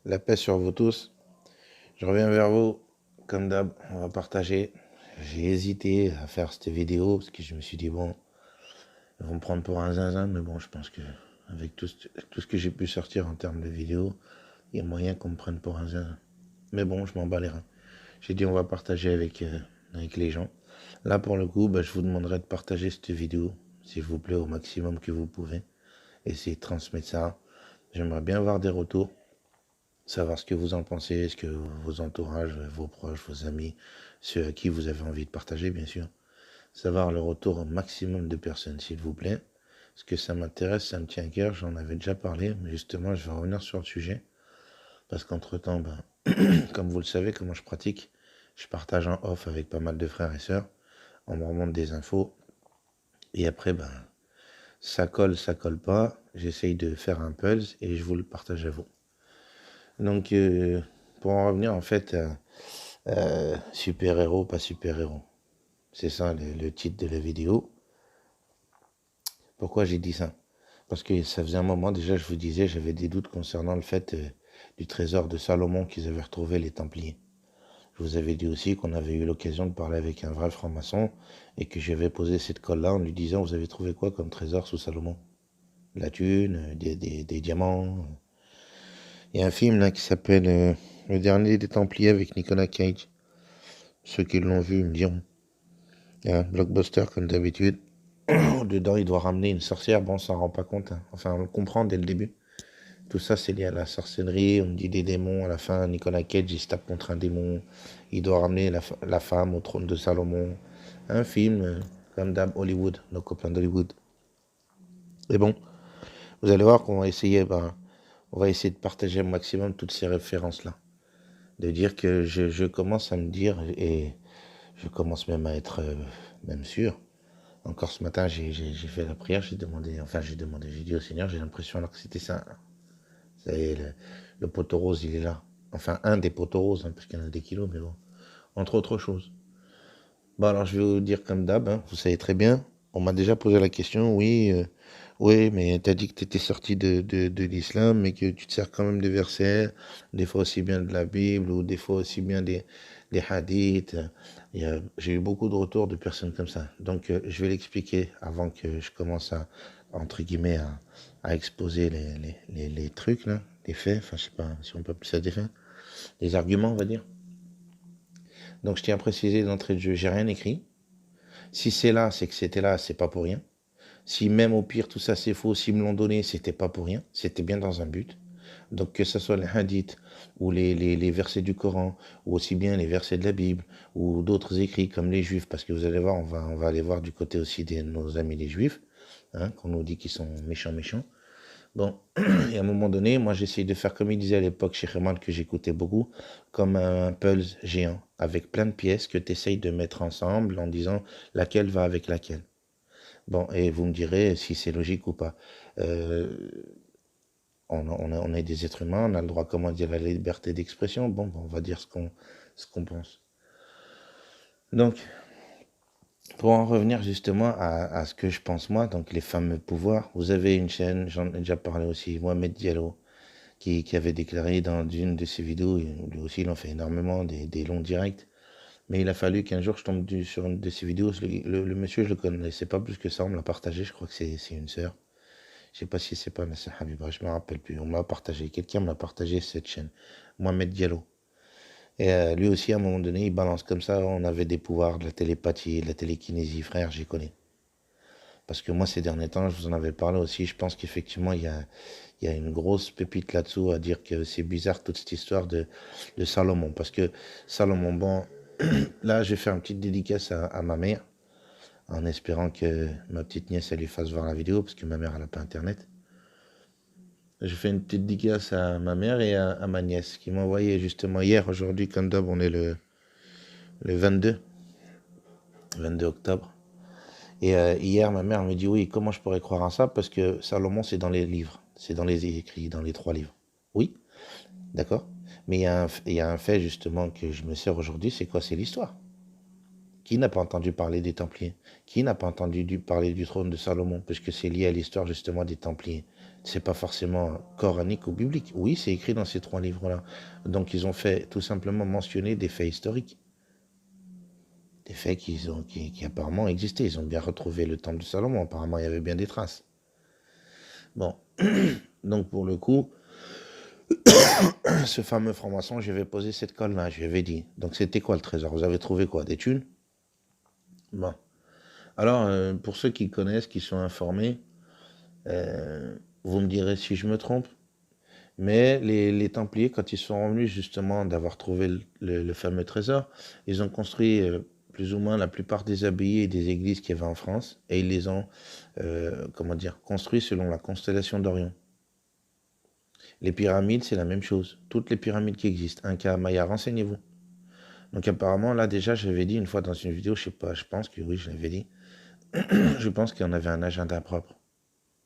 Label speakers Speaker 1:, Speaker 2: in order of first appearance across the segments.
Speaker 1: La paix sur vous tous. Je reviens vers vous. Comme d'hab, on va partager. J'ai hésité à faire cette vidéo parce que je me suis dit, bon, ils vont me prendre pour un zinzin, mais bon, je pense que avec tout ce que j'ai pu sortir en termes de vidéos, il y a moyen qu'on me prenne pour un zinzin. Mais bon, je m'en bats les reins. J'ai dit, on va partager avec les gens. Là, pour le coup, je vous demanderai de partager cette vidéo, s'il vous plaît, au maximum que vous pouvez. Essayez de transmettre ça. J'aimerais bien avoir des retours. Savoir ce que vous en pensez, est-ce que vos entourages, vos proches, vos amis, ceux à qui vous avez envie de partager, bien sûr. Savoir le retour au maximum de personnes, s'il vous plaît. Parce que ça m'intéresse, ça me tient à cœur, j'en avais déjà parlé, mais justement, je vais revenir sur le sujet. Parce qu'entre-temps, comme vous le savez, comment je pratique, je partage en off avec pas mal de frères et sœurs. On me remonte des infos. Et après, ça colle pas. J'essaye de faire un pulse et je vous le partage à vous. Donc, pour en revenir en fait, super-héros, pas super-héros. C'est ça le titre de la vidéo. Pourquoi j'ai dit ça? Parce que ça faisait un moment déjà, je vous disais, j'avais des doutes concernant le fait du trésor de Salomon qu'ils avaient retrouvé les Templiers. Je vous avais dit aussi qu'on avait eu l'occasion de parler avec un vrai franc-maçon et que j'avais posé cette colle-là en lui disant, vous avez trouvé quoi comme trésor sous Salomon? La thune, des diamants. Il y a un film là qui s'appelle Le Dernier des Templiers avec Nicolas Cage. Ceux qui l'ont vu me diront. Il y a un blockbuster comme d'habitude. Dedans, il doit ramener une sorcière. Bon, on s'en rend pas compte, hein. Enfin, on le comprend dès le début. Tout ça, c'est lié à la sorcellerie. On me dit des démons. À la fin, Nicolas Cage, il se tape contre un démon. Il doit ramener la femme au trône de Salomon. Un film, comme d'hab, Hollywood, nos copains d'Hollywood. Et bon, vous allez voir qu'on va essayer, on va essayer de partager au maximum toutes ces références-là. De dire que je commence à me dire, et je commence même à être même sûr. Encore ce matin, j'ai fait la prière, j'ai dit au Seigneur, j'ai l'impression alors que c'était ça. Ça y est, le poteau rose, il est là. Enfin, un des poteaux roses, hein, parce qu'il y en a des kilos, mais bon. Entre autres choses. Bon, alors je vais vous dire comme d'hab, hein, vous savez très bien, on m'a déjà posé la question, oui, oui, mais t'as dit que t'étais sorti de l'islam, mais que tu te sers quand même des versets, des fois aussi bien de la Bible, ou des fois aussi bien des hadiths. J'ai eu beaucoup de retours de personnes comme ça. Donc, je vais l'expliquer avant que je commence entre guillemets, à exposer les trucs, là, les faits, enfin, je sais pas si on peut appeler ça des faits, les arguments, on va dire. Donc, je tiens à préciser d'entrée de jeu, j'ai rien écrit. Si c'est là, c'est que c'était là, c'est pas pour rien. Si même au pire tout ça c'est faux, s'ils me l'ont donné, c'était pas pour rien, c'était bien dans un but. Donc que ce soit les hadiths ou les versets du Coran, ou aussi bien les versets de la Bible, ou d'autres écrits comme les Juifs, parce que vous allez voir, on va aller voir du côté aussi de nos amis les Juifs, hein, qu'on nous dit qu'ils sont méchants. Bon, et à un moment donné, moi j'essaye de faire comme il disait à l'époque chez Herman, que j'écoutais beaucoup, comme un puzzle géant, avec plein de pièces que tu essayes de mettre ensemble en disant laquelle va avec laquelle. Bon, et vous me direz si c'est logique ou pas. Euh, on est des êtres humains, on a le droit, comment dire, à la liberté d'expression. Bon, on va dire ce qu'on pense. Donc, pour en revenir justement à ce que je pense moi, donc les fameux pouvoirs, vous avez une chaîne, j'en ai déjà parlé aussi, Mohamed Diallo, qui avait déclaré dans une de ses vidéos, lui aussi il en fait énormément, des longs directs, mais il a fallu qu'un jour je tombe sur une de ses vidéos, le monsieur je le connaissais pas plus que ça, on me l'a partagé, je crois que c'est une sœur. Je sais pas si c'est pas Nasser Habiba, je me rappelle plus. On m'a partagé, quelqu'un m'a partagé cette chaîne, Mohamed Diallo. Et lui aussi, à un moment donné, il balance comme ça, on avait des pouvoirs, de la télépathie, de la télékinésie, frère, j'y connais. Parce que moi, ces derniers temps, je vous en avais parlé aussi, je pense qu'effectivement, il y a une grosse pépite là-dessous à dire que c'est bizarre toute cette histoire de Salomon. Parce que Salomon, bon, là, je vais faire une petite dédicace à ma mère, en espérant que ma petite nièce, elle lui fasse voir la vidéo, parce que ma mère, elle n'a pas Internet. Je fais une petite dédicace à ma mère et à ma nièce qui m'a envoyé justement hier, aujourd'hui, comme d'hab, on est le 22 octobre. Et hier, ma mère me dit, oui, comment je pourrais croire en ça? Parce que Salomon, c'est dans les livres, c'est dans les écrits, dans les 3 livres. Oui, d'accord. Mais il y a un fait justement que je me sers aujourd'hui, c'est quoi? C'est l'histoire. Qui n'a pas entendu parler des Templiers? Qui n'a pas entendu parler du trône de Salomon? Puisque c'est lié à l'histoire justement des Templiers. C'est pas forcément coranique ou biblique. Oui, c'est écrit dans ces 3 livres-là. Donc ils ont fait tout simplement mentionner des faits historiques, des faits qui apparemment existaient. Ils ont bien retrouvé le temple de Salomon. Apparemment, il y avait bien des traces. Bon, donc pour le coup, ce fameux franc-maçon, je vais poser cette colle-là, je lui avais dit. Donc c'était quoi le trésor? Vous avez trouvé quoi? Des thunes? Bon. Alors, pour ceux qui connaissent, qui sont informés, vous me direz si je me trompe, mais les Templiers, quand ils sont revenus justement d'avoir trouvé le fameux trésor, ils ont construit plus ou moins la plupart des abbayes et des églises qu'il y avait en France, et ils les ont, comment dire, construits selon la constellation d'Orion. Les pyramides, c'est la même chose. Toutes les pyramides qui existent. Inca, Maya, renseignez-vous. Donc apparemment, là déjà, j'avais dit une fois dans une vidéo, je sais pas, je pense que oui, je l'avais dit, je pense qu'il y en avait un agenda propre.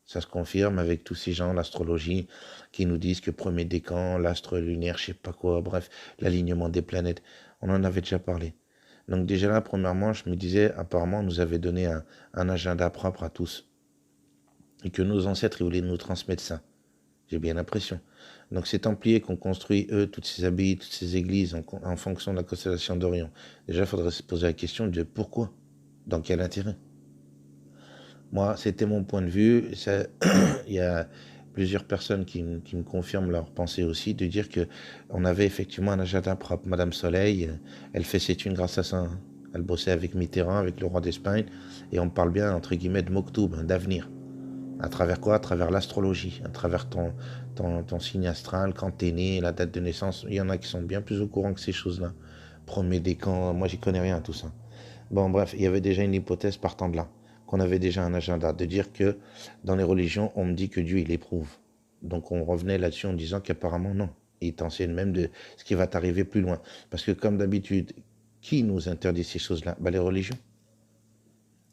Speaker 1: Ça se confirme avec tous ces gens, l'astrologie, qui nous disent que premier décan, l'astre lunaire, je sais pas quoi, bref, l'alignement des planètes. On en avait déjà parlé. Donc déjà là, premièrement, je me disais, apparemment, on nous avait donné un agenda propre à tous. Et que nos ancêtres, ils voulaient nous transmettre ça. J'ai bien l'impression. Donc ces Templiers qui ont construit, eux, toutes ces abbayes, toutes ces églises en fonction de la constellation d'Orion. Déjà, il faudrait se poser la question de pourquoi? Dans quel intérêt? Moi, c'était mon point de vue. Il y a plusieurs personnes qui me confirment leur pensée aussi, de dire que on avait effectivement un agenda propre. Madame Soleil, elle fait ses thunes grâce à ça. Hein. Elle bossait avec Mitterrand, avec le roi d'Espagne, et on parle bien, entre guillemets, de Moktoub, hein, d'avenir. À travers quoi? À travers l'astrologie, à travers ton signe astral, quand t'es né, la date de naissance. Il y en a qui sont bien plus au courant que ces choses-là. Premier décan, moi j'y connais rien à tout ça. Bon bref, il y avait déjà une hypothèse partant de là, qu'on avait déjà un agenda, de dire que dans les religions, on me dit que Dieu il éprouve. Donc on revenait là-dessus en disant qu'apparemment non. Il t'enseigne même de ce qui va t'arriver plus loin. Parce que comme d'habitude, qui nous interdit ces choses-là? Les religions.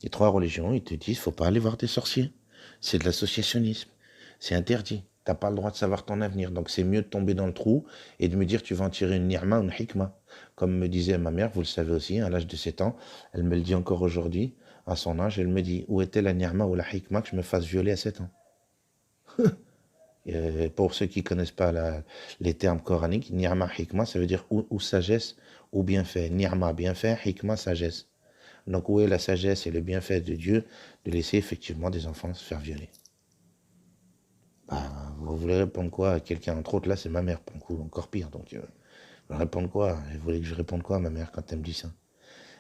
Speaker 1: Les 3 religions, ils te disent, faut pas aller voir des sorciers. C'est de l'associationnisme. C'est interdit. T'as pas le droit de savoir ton avenir. Donc c'est mieux de tomber dans le trou et de me dire tu vas en tirer une ni'ma ou une hikma. Comme me disait ma mère, vous le savez aussi, à l'âge de 7 ans, elle me le dit encore aujourd'hui, à son âge, elle me dit où était la ni'ma ou la hikma que je me fasse violer à 7 ans. Pour ceux qui connaissent pas les termes coraniques, ni'ma, hikma, ça veut dire ou sagesse ou bienfait. Ni'ma, bienfait, hikma, sagesse. Donc où est la sagesse et le bienfait de Dieu de laisser effectivement des enfants se faire violer? Vous voulez répondre quoi à quelqu'un? Entre autres, là, c'est ma mère, pour le coup, encore pire. Donc, je vais répondre quoi? Vous voulez que je réponde quoi à ma mère quand elle me dit ça?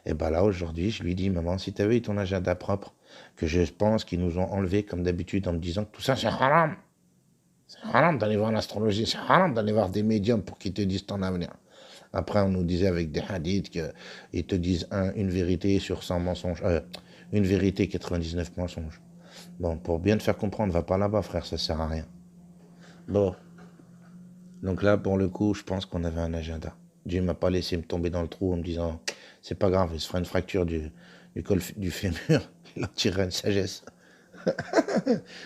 Speaker 1: Et là, aujourd'hui, je lui dis, maman, si tu avais eu ton agenda propre, que je pense qu'ils nous ont enlevé, comme d'habitude, en me disant que tout ça, c'est haram. C'est haram d'aller voir l'astrologie, c'est haram d'aller voir des médiums pour qu'ils te disent ton avenir. Après, on nous disait avec des hadiths qu'ils te disent une vérité sur 100 mensonges, une vérité, 99 mensonges. Bon, pour bien te faire comprendre, va pas là-bas, frère, ça sert à rien. Bon, donc là, pour le coup, je pense qu'on avait un agenda. Dieu m'a pas laissé me tomber dans le trou en me disant, c'est pas grave, il se fera une fracture du col du fémur, il en tirera une sagesse.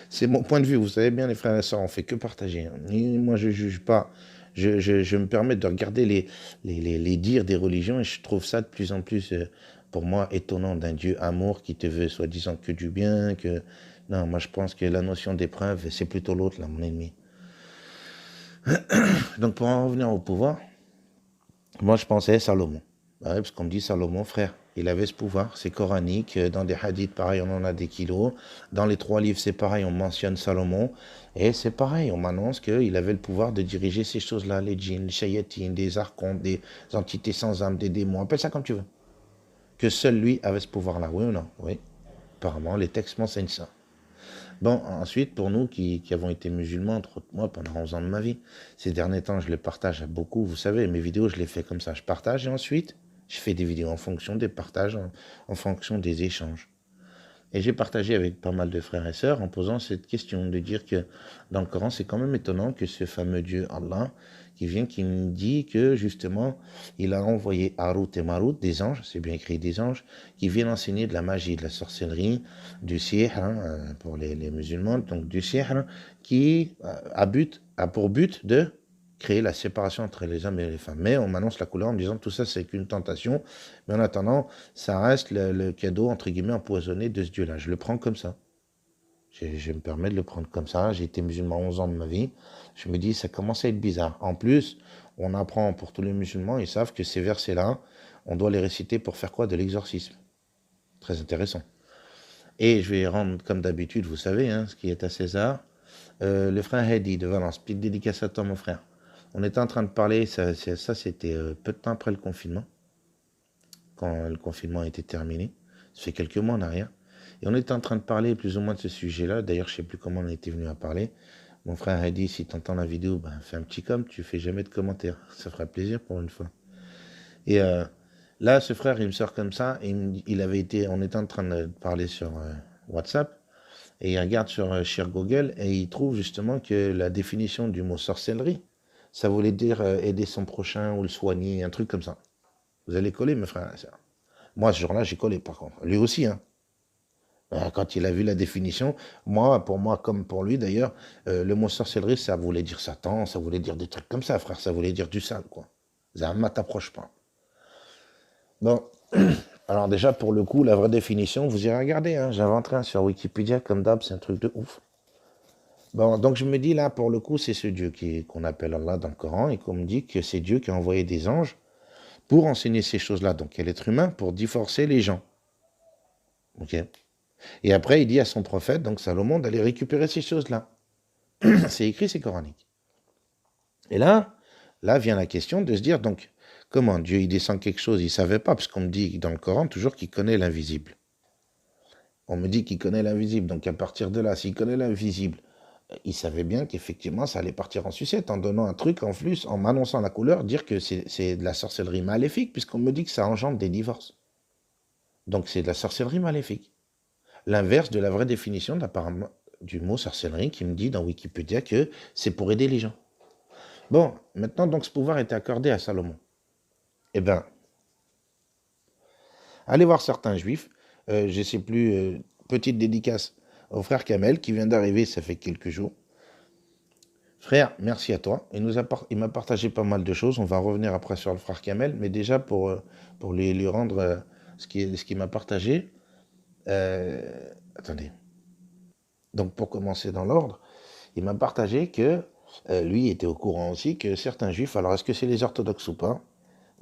Speaker 1: C'est mon point de vue, vous savez bien, les frères et sœurs, on fait que partager. Et moi, je juge pas. Je me permets de regarder les dires des religions et je trouve ça de plus en plus, pour moi, étonnant d'un Dieu amour qui te veut soi-disant que du bien, que... Non, moi je pense que la notion d'épreuve, c'est plutôt l'autre, là, mon ennemi. Donc pour en revenir au pouvoir, moi je pensais Salomon. Ouais, parce qu'on me dit Salomon, frère, il avait ce pouvoir, c'est coranique, dans des hadiths pareil, on en a des kilos, dans les 3 livres c'est pareil, on mentionne Salomon, et c'est pareil, on m'annonce qu'il avait le pouvoir de diriger ces choses-là, les djinns, les shayatines, des archontes, des entités sans âme, des démons, appelle ça comme tu veux. Que seul lui avait ce pouvoir-là, oui ou non? Oui, apparemment les textes m'enseignent ça. Bon, ensuite, pour nous qui avons été musulmans, entre autres moi, pendant 11 ans de ma vie, ces derniers temps, je les partage à beaucoup. Vous savez, mes vidéos, je les fais comme ça. Je partage et ensuite, je fais des vidéos en fonction des partages, en fonction des échanges. Et j'ai partagé avec pas mal de frères et sœurs en posant cette question, de dire que dans le Coran, c'est quand même étonnant que ce fameux Dieu Allah, qui me dit que justement, il a envoyé Harut et Marut, des anges, c'est bien écrit des anges, qui viennent enseigner de la magie, de la sorcellerie, du sihr, pour les musulmans, donc du sihr, qui a pour but de créer la séparation entre les hommes et les femmes. Mais on m'annonce la couleur en me disant tout ça c'est qu'une tentation, mais en attendant, ça reste le cadeau, entre guillemets, empoisonné de ce Dieu-là. Je le prends comme ça. Je me permets de le prendre comme ça. J'ai été musulman 11 ans de ma vie. Je me dis, ça commence à être bizarre. En plus, on apprend pour tous les musulmans, ils savent que ces versets-là, on doit les réciter pour faire quoi? De l'exorcisme. Très intéressant. Et je vais rendre, comme d'habitude, vous savez, hein, ce qui est à César. Le frère Hedi de Valence, petite dédicace à toi, mon frère. On était en train de parler, ça c'était peu de temps après le confinement, quand le confinement a été terminé. Ça fait quelques mois en arrière. Et on était en train de parler plus ou moins de ce sujet-là. D'ailleurs, je ne sais plus comment on était venu à parler. Mon frère a dit, si tu entends la vidéo, ben, fais un petit com, tu fais jamais de commentaires. Ça fera plaisir pour une fois. Et là, ce frère, il me sort comme ça. Et on était en train de parler sur WhatsApp. Et il regarde sur Google et il trouve justement que la définition du mot sorcellerie, ça voulait dire aider son prochain ou le soigner, un truc comme ça. Vous allez coller, mes frères et sœurs. Moi, ce jour-là, j'ai collé, par contre. Lui aussi, hein. Quand il a vu la définition, pour moi, comme pour lui d'ailleurs, le mot sorcellerie, ça voulait dire Satan, ça voulait dire des trucs comme ça, frère, ça voulait dire du sale, quoi. Zama, t'approche pas. Bon, alors déjà, pour le coup, la vraie définition, vous irez regarder, hein, j'invente rien sur Wikipédia, comme d'hab, c'est un truc de ouf. Bon, donc je me dis là, pour le coup, c'est ce Dieu qu'on appelle Allah dans le Coran, et qu'on me dit que c'est Dieu qui a envoyé des anges pour enseigner ces choses-là, donc quel être humain, pour divorcer les gens. Ok. Et après, il dit à son prophète, donc Salomon, d'aller récupérer ces choses-là. C'est écrit, c'est coranique. Et là vient la question de se dire, donc, comment Dieu, il descend quelque chose, il ne savait pas, parce qu'on me dit dans le Coran toujours qu'il connaît l'invisible. On me dit qu'il connaît l'invisible, donc à partir de là, s'il connaît l'invisible, il savait bien qu'effectivement, ça allait partir en sucette, en donnant un truc, en plus, en m'annonçant la couleur, dire que c'est de la sorcellerie maléfique, puisqu'on me dit que ça engendre des divorces. Donc c'est de la sorcellerie maléfique. L'inverse de la vraie définition du mot sorcellerie qui me dit dans Wikipédia que c'est pour aider les gens. Bon, maintenant donc ce pouvoir était accordé à Salomon. Eh bien, allez voir certains juifs, je ne sais plus, petite dédicace au frère Kamel qui vient d'arriver, ça fait quelques jours. Frère, merci à toi. Il m'a partagé pas mal de choses. On va revenir après sur le frère Kamel, mais déjà pour lui rendre ce qu'il m'a partagé. Attendez. Donc pour commencer dans l'ordre, il m'a partagé que lui était au courant aussi que certains juifs, alors est-ce que c'est les orthodoxes ou pas?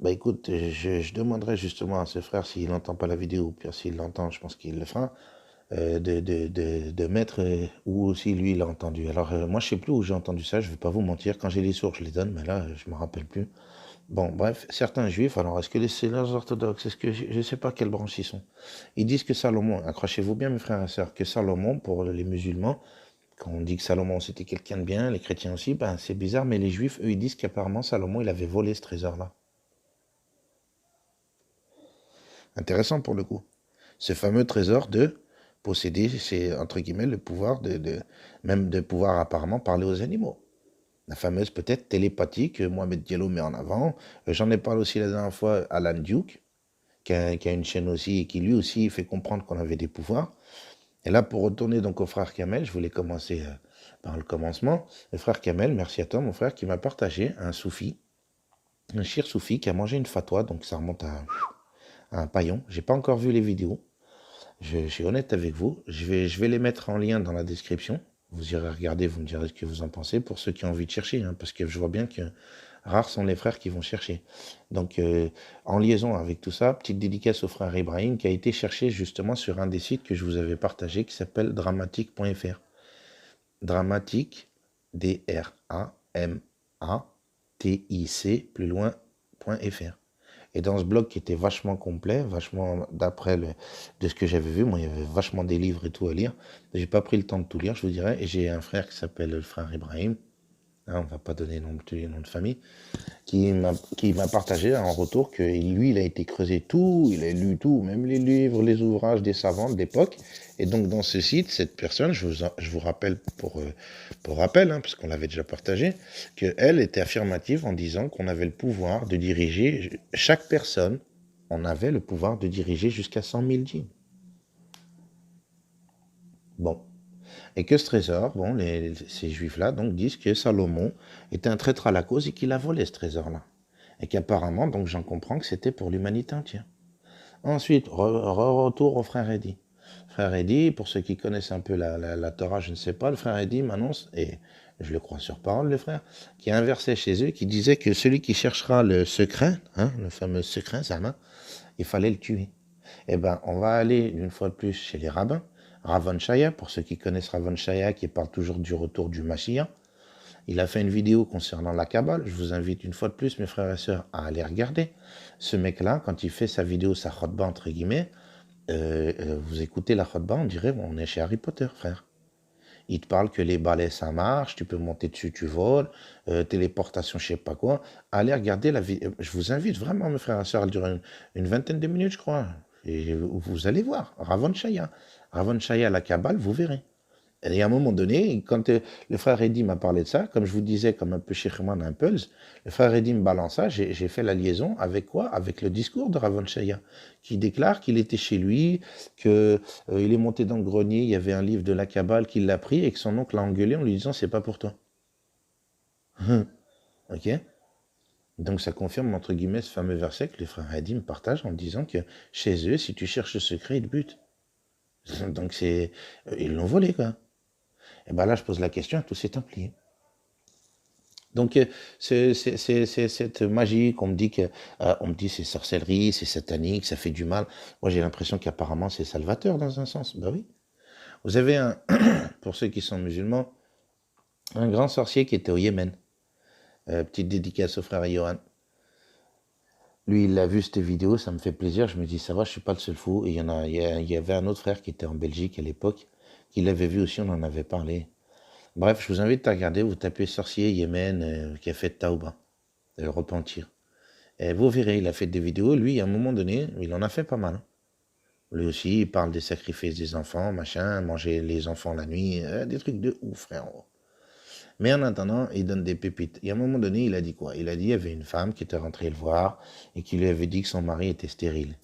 Speaker 1: Bah écoute, je demanderai justement à ce frère s'il n'entend pas la vidéo, ou puis s'il l'entend, je pense qu'il le fera, de mettre où aussi lui il a entendu. Alors moi je sais plus où j'ai entendu ça, je vais pas vous mentir, quand j'ai les sources je les donne, mais là je me rappelle plus. Bon bref, certains juifs, alors est-ce que c'est les orthodoxes, est-ce que je sais pas quelle branche ils sont. Ils disent que Salomon, accrochez-vous bien mes frères et sœurs, que Salomon pour les musulmans, quand on dit que Salomon c'était quelqu'un de bien, les chrétiens aussi, ben c'est bizarre, mais les juifs eux ils disent qu'apparemment Salomon il avait volé ce trésor-là. Intéressant pour le coup. Ce fameux trésor de posséder, c'est entre guillemets le pouvoir même de pouvoir apparemment parler aux animaux. La fameuse peut-être télépathie que Mohamed Diallo met en avant. J'en ai parlé aussi la dernière fois à Alan Duke, qui a une chaîne aussi et qui lui aussi fait comprendre qu'on avait des pouvoirs. Et là, pour retourner donc au frère Kamel, je voulais commencer par le commencement. Le frère Kamel, merci à toi mon frère, qui m'a partagé un soufi, un shir soufi qui a mangé une fatwa, donc ça remonte à un paillon. J'ai pas encore vu les vidéos. Je suis honnête avec vous. Je vais les mettre en lien dans la description. Vous irez regarder, vous me direz ce que vous en pensez pour ceux qui ont envie de chercher, hein, parce que je vois bien que rares sont les frères qui vont chercher. Donc, en liaison avec tout ça, petite dédicace au frère Ibrahim qui a été cherché justement sur un des sites que je vous avais partagé qui s'appelle dramatique.fr. Dramatique, D-R-A-M-A-T-I-C, plus loin, .fr. Et dans ce blog qui était vachement complet, vachement d'après de ce que j'avais vu, moi il y avait vachement des livres et tout à lire. J'ai pas pris le temps de tout lire, je vous dirais. Et j'ai un frère qui s'appelle le frère Ibrahim, hein, on va pas donner non plus les noms de famille, qui m'a partagé en retour que lui il a été creusé tout, il a lu tout, même les livres, les ouvrages des savants de l'époque. Et donc dans ce site, cette personne, je vous rappelle pour rappel, hein, parce qu'on l'avait déjà partagé, qu'elle était affirmative en disant qu'on avait le pouvoir de diriger, chaque personne, on avait le pouvoir de diriger jusqu'à 100 000 djinns. Bon. Et que ce trésor, bon, ces juifs-là donc disent que Salomon était un traître à la cause et qu'il a volé ce trésor-là. Et qu'apparemment, donc j'en comprends que c'était pour l'humanité entière. Ensuite, retour au frère Eddy. Frère Eddy, pour ceux qui connaissent un peu la Torah, je ne sais pas, le frère Eddy m'annonce, et je le crois sur parole, le frère, qu'il y a un verset chez eux qui disait que celui qui cherchera le secret, hein, le fameux secret, Zama, il fallait le tuer. Eh bien, on va aller une fois de plus chez les rabbins, Ravon Shaya, pour ceux qui connaissent Ravon Shaya, qui parle toujours du retour du Mashiach. Il a fait une vidéo concernant la Kabbale. Je vous invite une fois de plus, mes frères et sœurs, à aller regarder. Ce mec-là, quand il fait sa vidéo, sa khotba, entre guillemets, vous écoutez la khotba, on dirait on est chez Harry Potter, frère. Il te parle que les balais, ça marche, tu peux monter dessus, tu voles, téléportation, je sais pas quoi. Allez regarder la vidéo. Je vous invite vraiment, mes frères et sœurs, elle dure une vingtaine de minutes, je crois. Et vous allez voir, Ravon Shaya. Ravon Shaya, la Kabbale, vous verrez. Et à un moment donné, quand le frère Eddy m'a parlé de ça, comme je vous disais, comme un peu Sheikhman, un Pulse, le frère Eddy me balança, j'ai fait la liaison avec quoi? Avec le discours de Ravon Shaya, qui déclare qu'il était chez lui, qu'il est monté dans le grenier, il y avait un livre de la Kabbale qu'il l'a pris et que son oncle l'a engueulé en lui disant c'est pas pour toi. Ok? Donc ça confirme entre guillemets ce fameux verset que le frère Eddy me partage en disant que chez eux, si tu cherches le secret, ils te butent. Donc ils l'ont volé quoi. Et bien là, je pose la question à tous ces Templiers. Donc, c'est cette magie qu'on me dit que, on me dit c'est sorcellerie, c'est satanique, ça fait du mal. Moi, j'ai l'impression qu'apparemment, c'est salvateur dans un sens. Ben oui. Vous avez pour ceux qui sont musulmans, un grand sorcier qui était au Yémen. Petite dédicace au frère Johan. Lui, il a vu cette vidéo, ça me fait plaisir. Je me dis, ça va, je suis pas le seul fou. Et il y avait un autre frère qui était en Belgique à l'époque, qui l'avait vu aussi, on en avait parlé. Bref, je vous invite à regarder, vous tapez sorcier Yémen qui a fait Taouba, le repentir. Et vous verrez, il a fait des vidéos, lui, à un moment donné, il en a fait pas mal. Lui aussi, il parle des sacrifices des enfants, machin, manger les enfants la nuit, des trucs de ouf, frère. Mais en attendant, il donne des pépites. Et à un moment donné, il a dit quoi? Il a dit qu'il y avait une femme qui était rentrée le voir et qui lui avait dit que son mari était stérile.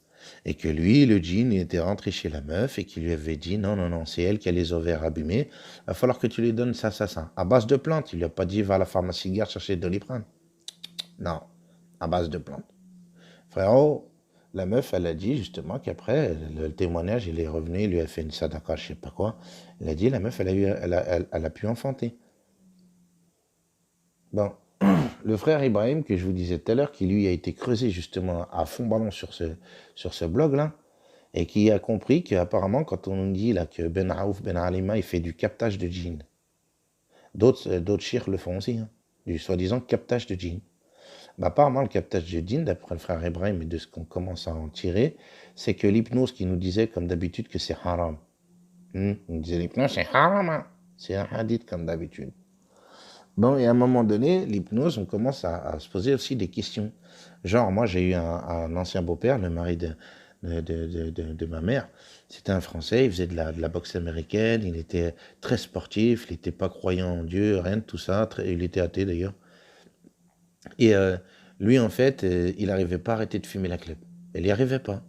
Speaker 1: Et que lui, le djinn, il était rentré chez la meuf et qui lui avait dit non, non, non, c'est elle qui a les ovaires abîmés, il va falloir que tu lui donnes ça, ça, ça. À base de plantes, il lui a pas dit va à la pharmacie garde chercher de Doliprane. Non, à base de plantes. Frérot, la meuf, elle a dit justement qu'après, le témoignage, il est revenu, il lui a fait une sadaka, je sais pas quoi. Elle a dit la meuf, elle a pu enfanter. Bon, le frère Ibrahim, que je vous disais tout à l'heure, qui lui a été creusé justement à fond ballon sur ce blog-là, et qui a compris qu'apparemment, quand on dit là que Ben Aouf, Ben Alima, il fait du captage de djinn, d'autres chirs le font aussi, hein, du soi-disant captage de djinn. Bah, apparemment, le captage de djinn, d'après le frère Ibrahim et de ce qu'on commence à en tirer, c'est que l'hypnose qui nous disait, comme d'habitude, que c'est haram. Il nous disait l'hypnose, c'est haram, hein. C'est un hadith comme d'habitude. Bon, et à un moment donné, l'hypnose, on commence à se poser aussi des questions. Genre, moi, j'ai eu un ancien beau-père, le mari de ma mère. C'était un Français, il faisait de la boxe américaine, il était très sportif, il n'était pas croyant en Dieu, rien de tout ça, il était athée d'ailleurs. Et lui, en fait, il n'arrivait pas à arrêter de fumer la clope. Il n'y arrivait pas.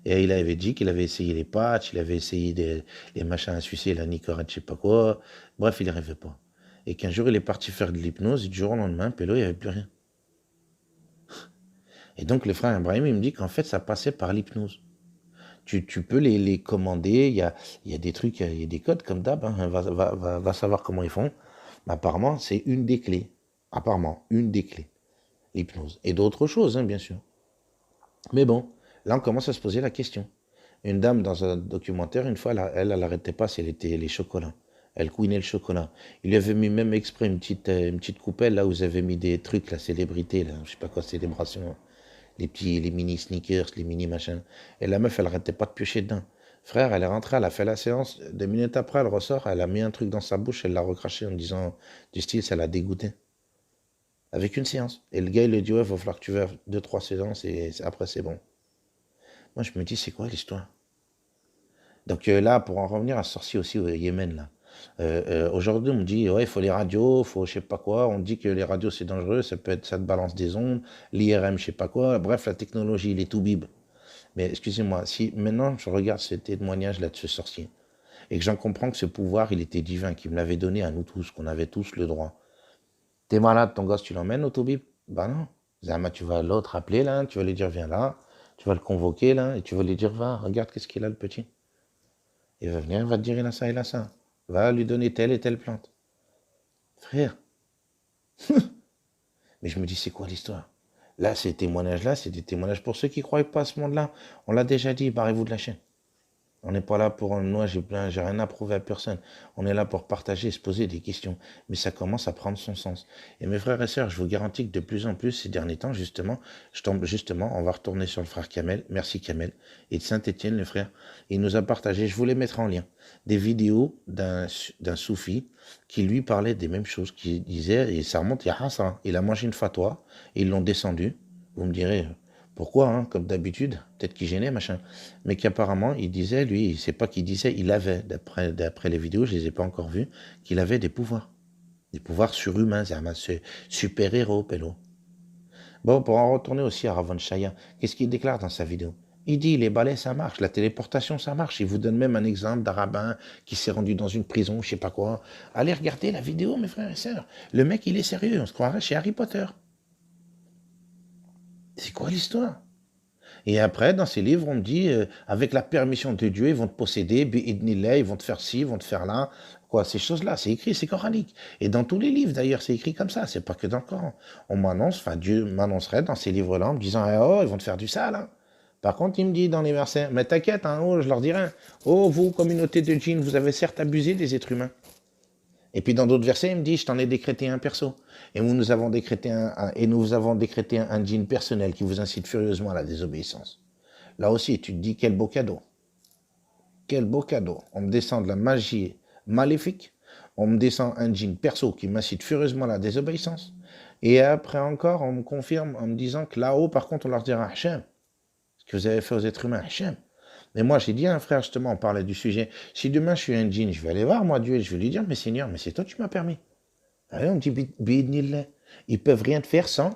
Speaker 1: Et il avait dit qu'il avait essayé les patchs, il avait essayé les machins à sucer, la nicorette, je sais pas quoi. Bref, il n'y arrivait pas. Et qu'un jour, il est parti faire de l'hypnose, et du jour au lendemain, Pélo, il n'y avait plus rien. Et donc, le frère Ibrahim, il me dit qu'en fait, ça passait par l'hypnose. Tu peux les commander, il y a des trucs, il y a des codes comme d'hab, hein, va savoir comment ils font. Mais apparemment, c'est une des clés. Apparemment, une des clés. L'hypnose. Et d'autres choses, hein, bien sûr. Mais bon, là, on commence à se poser la question. Une dame, dans un documentaire, une fois, elle n'arrêtait pas, c'était les chocolats. Elle couinait le chocolat. Il lui avait mis même exprès une petite coupelle, là où vous avez mis des trucs, la célébrité, là, je sais pas quoi, célébration. Les mini sneakers, les mini machins. Et la meuf, elle arrêtait pas de piocher dedans. Frère, elle est rentrée, elle a fait la séance. 2 minutes après, elle ressort, elle a mis un truc dans sa bouche, elle l'a recraché en disant, du style, ça l'a dégoûté. Avec une séance. Et le gars, il lui dit, ouais, il va falloir que tu fasses 2-3 séances et après, c'est bon. Moi, je me dis, c'est quoi l'histoire? Donc là, pour en revenir à ce sorcier aussi au Yémen, là. Aujourd'hui, on me dit, ouais, il faut les radios, il faut je sais pas quoi. On dit que les radios, c'est dangereux, ça te balance des ondes, l'IRM, je sais pas quoi. Bref, la technologie, il est tout bib. Mais excusez-moi, si maintenant je regarde ce témoignage là de ce sorcier, et que j'en comprends que ce pouvoir, il était divin, qu'il me l'avait donné à nous tous, qu'on avait tous le droit. T'es malade, ton gosse, tu l'emmènes au Toubib? Ben non. Zama, tu vas l'autre appeler là, tu vas lui dire, viens là, tu vas le convoquer là, et tu vas lui dire, va, regarde qu'est-ce qu'il a le petit. Il va venir, il va te dire il a ça, il a ça. Va lui donner telle et telle plante. Frère, mais je me dis, c'est quoi l'histoire? Là, ces témoignages-là, c'est des témoignages pour ceux qui ne croient pas à ce monde-là. On l'a déjà dit, barrez-vous de la chaîne. On n'est pas là pour, moi, j'ai rien à prouver à personne. On est là pour partager, se poser des questions. Mais ça commence à prendre son sens. Et mes frères et sœurs, je vous garantis que de plus en plus, ces derniers temps, justement, on va retourner sur le frère Kamel, merci Kamel, et de Saint-Étienne, le frère. Il nous a partagé, je vous les mettrai en lien, des vidéos d'un soufi qui lui parlait des mêmes choses, qui disait, et ça remonte, il y a ça, il a mangé une fatwa, et ils l'ont descendu. Vous me direz, pourquoi, hein, comme d'habitude, peut-être qu'il gênait, machin. Mais qu'apparemment, il disait, lui, c'est pas qu'il disait, il avait, d'après les vidéos, je les ai pas encore vues, qu'il avait des pouvoirs surhumains, c'est super-héros, Pélo. Bon, pour en retourner aussi à Ravon Shaya, qu'est-ce qu'il déclare dans sa vidéo? Il dit, les balais, ça marche, la téléportation, ça marche. Il vous donne même un exemple d'un rabbin qui s'est rendu dans une prison, je sais pas quoi. Allez regarder la vidéo, mes frères et sœurs. Le mec, il est sérieux, on se croirait chez Harry Potter. C'est quoi l'histoire? Et après, dans ces livres, on me dit, avec la permission de Dieu, ils vont te posséder, bi'idnillah, ils vont te faire ci, ils vont te faire là. Quoi, ces choses-là, c'est écrit, c'est coranique. Et dans tous les livres, d'ailleurs, c'est écrit comme ça, c'est pas que dans le Coran. On m'annonce, enfin, Dieu m'annoncerait dans ces livres-là en me disant, eh, oh, ils vont te faire du sale, hein. Par contre, il me dit dans les versets, mais t'inquiète, hein, oh, je leur dirai, oh, vous, communauté de djinns, vous avez certes abusé des êtres humains. Et puis dans d'autres versets, il me dit, je t'en ai décrété un perso. Et nous avons décrété un djinn personnel qui vous incite furieusement à la désobéissance. Là aussi, tu te dis, quel beau cadeau. Quel beau cadeau. On me descend de la magie maléfique, on me descend un djinn perso qui m'incite furieusement à la désobéissance. Et après encore, on me confirme en me disant que là-haut, par contre, on leur dira, Hachem, ce que vous avez fait aux êtres humains, Hachem. Mais moi, j'ai dit à un frère, justement, on parlait du sujet, si demain je suis un djinn, je vais aller voir, moi, Dieu, et je vais lui dire, mais Seigneur, mais c'est toi qui m'as permis. Ah oui, on me dit, bi'idnillah. Ils peuvent rien te faire sans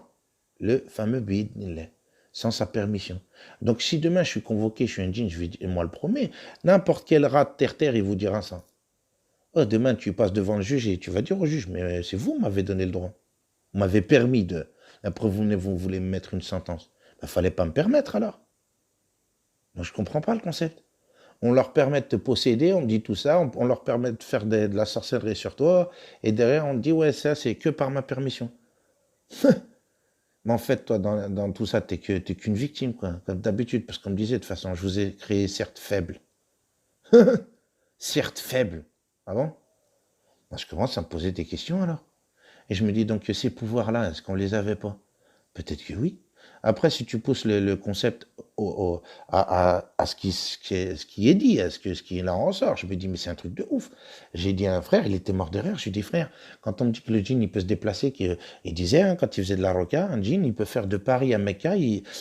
Speaker 1: le fameux bi'idnillah, sans sa permission. Donc, si demain je suis convoqué, je suis un djinn, je vais dire, moi le promets, n'importe quel rat de terre, il vous dira ça. Oh, demain, tu passes devant le juge et tu vas dire au juge, mais c'est vous qui m'avez donné le droit. Vous m'avez permis de. Après, vous voulez me mettre une sentence. Il ne fallait pas me permettre alors. Moi, je ne comprends pas le concept. On leur permet de te posséder, on me dit tout ça, on leur permet de faire de la sorcellerie sur toi, et derrière, on te dit, ouais, ça, c'est que par ma permission. Mais en fait, toi, dans tout ça, t'es qu'une victime, quoi, comme d'habitude, parce qu'on me disait, de toute façon, je vous ai créé certes faible. Certes faible. Ah bon? Moi, je commence à me poser des questions, alors. Et je me dis donc que ces pouvoirs-là, est-ce qu'on les avait pas? Peut-être que oui. Après, si tu pousses le concept à ce qui est dit, à ce qui là en ressort, je me dis, mais c'est un truc de ouf. J'ai dit à un frère, il était mort de rire, je lui ai dit, frère, quand on me dit que le djinn, il peut se déplacer, il disait, hein, quand il faisait de la roca, un djinn, il peut faire de Paris à Mecca,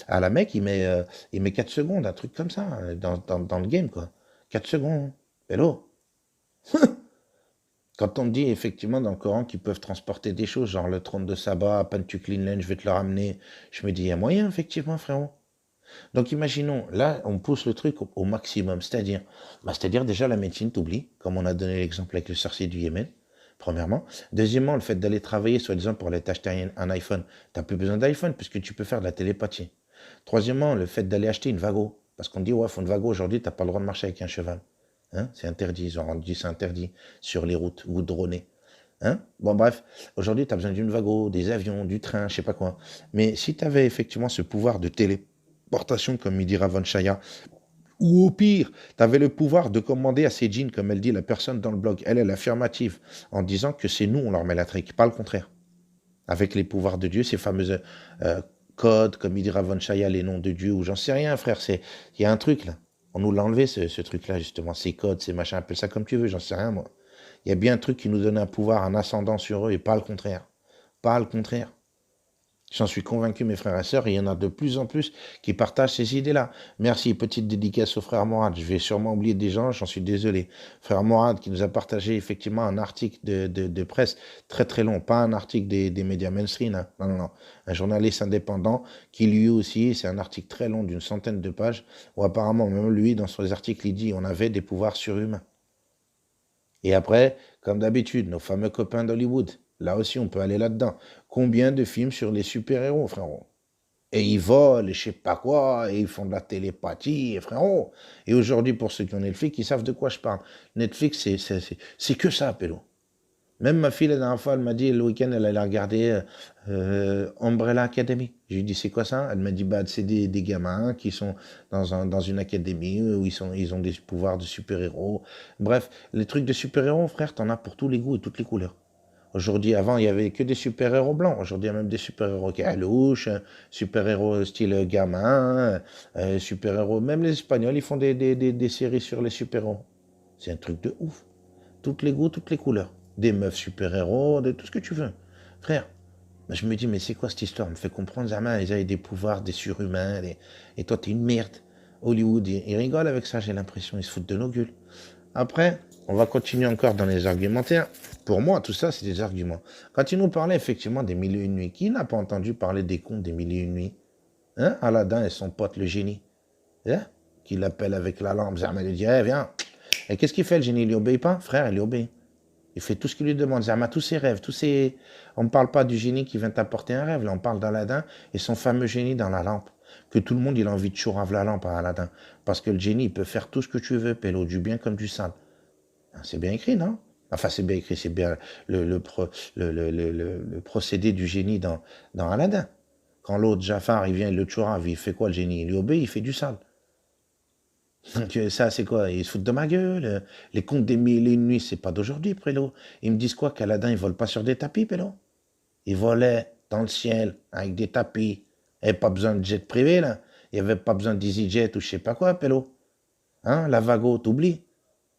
Speaker 1: à la Mecque, il met 4 secondes, un truc comme ça, dans le game, quoi. 4 secondes. Hello. Quand on me dit effectivement dans le Coran qu'ils peuvent transporter des choses, genre le trône de Saba, Pantuklinen, je vais te le ramener, je me dis, il y a moyen, effectivement, frérot. Donc imaginons, là, on pousse le truc au maximum, c'est-à-dire déjà la médecine t'oublie, comme on a donné l'exemple avec le sorcier du Yémen, premièrement. Deuxièmement, le fait d'aller travailler, soi-disant, pour aller t'acheter un iPhone, t'as plus besoin d'iPhone puisque tu peux faire de la télépathie. Troisièmement, le fait d'aller acheter une Vago, parce qu'on dit, ouais, faut une Vago aujourd'hui, t'as pas le droit de marcher avec un cheval. Hein, c'est interdit, ils ont rendu c'est interdit sur les routes goudronnées. Hein, bon, bref, aujourd'hui, tu as besoin d'une Vago, des avions, du train, je sais pas quoi. Mais si tu avais effectivement ce pouvoir de téléportation, comme il dit Ravon Shaya, ou au pire, tu avais le pouvoir de commander à ces djinns, comme elle dit la personne dans le blog, elle est affirmative, en disant que c'est nous, on leur met la trique, pas le contraire. Avec les pouvoirs de Dieu, ces fameux codes, comme il dit Ravon Shaya, les noms de Dieu, ou j'en sais rien, frère, il y a un truc là. On nous l'a enlevé, ce truc-là, justement, ces codes, ces machins, appelle ça comme tu veux, j'en sais rien, moi. Il y a bien un truc qui nous donne un pouvoir, un ascendant sur eux, et pas le contraire. Pas le contraire. J'en suis convaincu, mes frères et sœurs, et il y en a de plus en plus qui partagent ces idées-là. Merci, petite dédicace au frère Morad. Je vais sûrement oublier des gens, j'en suis désolé. Frère Morad qui nous a partagé effectivement un article de presse très très long, pas un article des médias mainstream, hein. Non, non, non. Un journaliste indépendant qui lui aussi, c'est un article très long d'une centaine de pages, où apparemment même lui, dans son article, il dit on avait des pouvoirs surhumains. Et après, comme d'habitude, nos fameux copains d'Hollywood, là aussi on peut aller là-dedans. Combien de films sur les super-héros, frérot? Et ils volent, et je sais pas quoi, et ils font de la télépathie, et frérot. Et aujourd'hui, pour ceux qui ont Netflix, ils savent de quoi je parle. Netflix, c'est que ça, pélo. Même ma fille, la dernière fois, elle m'a dit, le week-end, elle allait regarder Umbrella Academy. Je lui ai dit, c'est quoi ça? Elle m'a dit, bah, c'est des gamins qui sont dans une académie où ils ont des pouvoirs de super-héros. Bref, les trucs de super-héros, frère, t'en as pour tous les goûts et toutes les couleurs. Aujourd'hui, avant, il y avait que des super-héros blancs. Aujourd'hui, il y a même des super-héros calouches, super-héros style gamin, super-héros. Même les Espagnols, ils font des séries sur les super-héros. C'est un truc de ouf. Toutes les goûts, toutes les couleurs. Des meufs super-héros, de tout ce que tu veux. Frère, je me dis, mais c'est quoi cette histoire? On me fait comprendre, Zama, ils avaient des pouvoirs, des surhumains, et toi, t'es une merde. Hollywood, ils rigolent avec ça, j'ai l'impression, ils se foutent de nos gueules. Après, on va continuer encore dans les argumentaires. Pour moi, tout ça, c'est des arguments. Quand il nous parlait effectivement des mille et une nuits, qui n'a pas entendu parler des contes des mille et une nuits? Hein? Aladdin et son pote le génie. Hein? Qui l'appelle avec la lampe. Zama lui dit, eh, viens. Et qu'est-ce qu'il fait le génie? Il lui obéit pas? Frère, il lui obéit. Il fait tout ce qu'il lui demande. Zama, tous ses rêves, tous ses... On ne parle pas du génie qui vient t'apporter un rêve. Là, on parle d'Aladin et son fameux génie dans la lampe. Que tout le monde, il a envie de chourave la lampe à Aladin. Parce que le génie, il peut faire tout ce que tu veux, Pélo, du bien comme du sale. C'est bien écrit, non? Enfin, c'est bien écrit, c'est bien le procédé du génie dans Aladdin. Quand l'autre, Jafar, il vient, il le chourave, il fait quoi le génie? Il lui obéit, il fait du sale. Donc ça, c'est quoi? Ils se foutent de ma gueule. Les contes des mille et une nuits, c'est pas d'aujourd'hui, Prélo. Ils me disent quoi? Qu'Aladin, il vole pas sur des tapis, Prélo? Il volait dans le ciel, avec des tapis. Il n'y avait pas besoin de jet privé, là. Il n'y avait pas besoin d'EasyJet ou je sais pas quoi, Pélo. Hein? La Vago, t'oublies?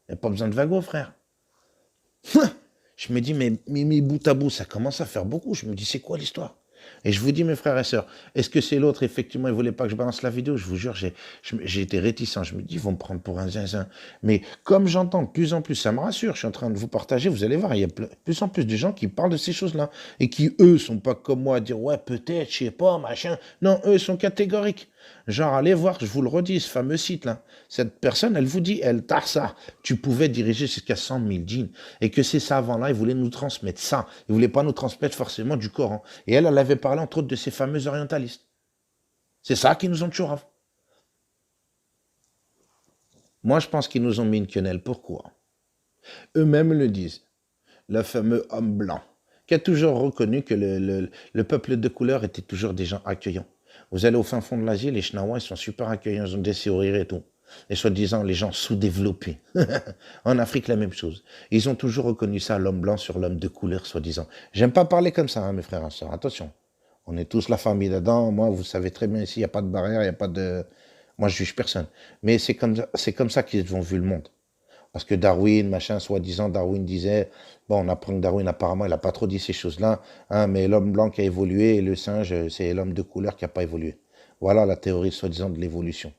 Speaker 1: Il n'y a pas besoin de Vago, frère. Je me dis, mais bout à bout, ça commence à faire beaucoup. Je me dis, c'est quoi l'histoire? Et je vous dis, mes frères et sœurs, est-ce que c'est l'autre, effectivement, il voulait pas que je balance la vidéo? Je vous jure, j'ai été réticent. Je me dis, ils vont me prendre pour un zinzin. Mais comme j'entends de plus en plus, ça me rassure. Je suis en train de vous partager, vous allez voir, il y a de plus en plus de gens qui parlent de ces choses-là. Et qui, eux, sont pas comme moi à dire, ouais, peut-être, je sais pas, machin. Non, eux, sont catégoriques. Genre, allez voir, je vous le redis, ce fameux site-là. Cette personne, elle vous dit, elle t'a ça. Tu pouvais diriger jusqu'à 100 000 djinns. Et que ces savants-là, ils voulaient nous transmettre ça. Ils voulaient pas nous transmettre forcément du Coran. Et elle avait parlé, entre autres, de ces fameux orientalistes. C'est ça qui nous ont toujours... Moi, je pense qu'ils nous ont mis une quenelle. Pourquoi? Eux-mêmes le disent. Le fameux homme blanc, qui a toujours reconnu que le peuple de couleur était toujours des gens accueillants. Vous allez au fin fond de l'Asie, les Chinois, ils sont super accueillants, ils ont des sourires et tout. Et soi-disant, les gens sous-développés. En Afrique, la même chose. Ils ont toujours reconnu ça, l'homme blanc sur l'homme de couleur, soi-disant. J'aime pas parler comme ça, hein, mes frères et sœurs. Attention. On est tous la famille dedans. Moi, vous savez très bien ici, il n'y a pas de barrière, il n'y a pas de... Moi, je juge personne. Mais c'est comme ça qu'ils ont vu le monde. Parce que Darwin, machin, soi-disant, Darwin disait, bon, on apprend que Darwin, apparemment, il n'a pas trop dit ces choses-là, hein, mais l'homme blanc qui a évolué et le singe, c'est l'homme de couleur qui n'a pas évolué. Voilà la théorie, soi-disant, de l'évolution.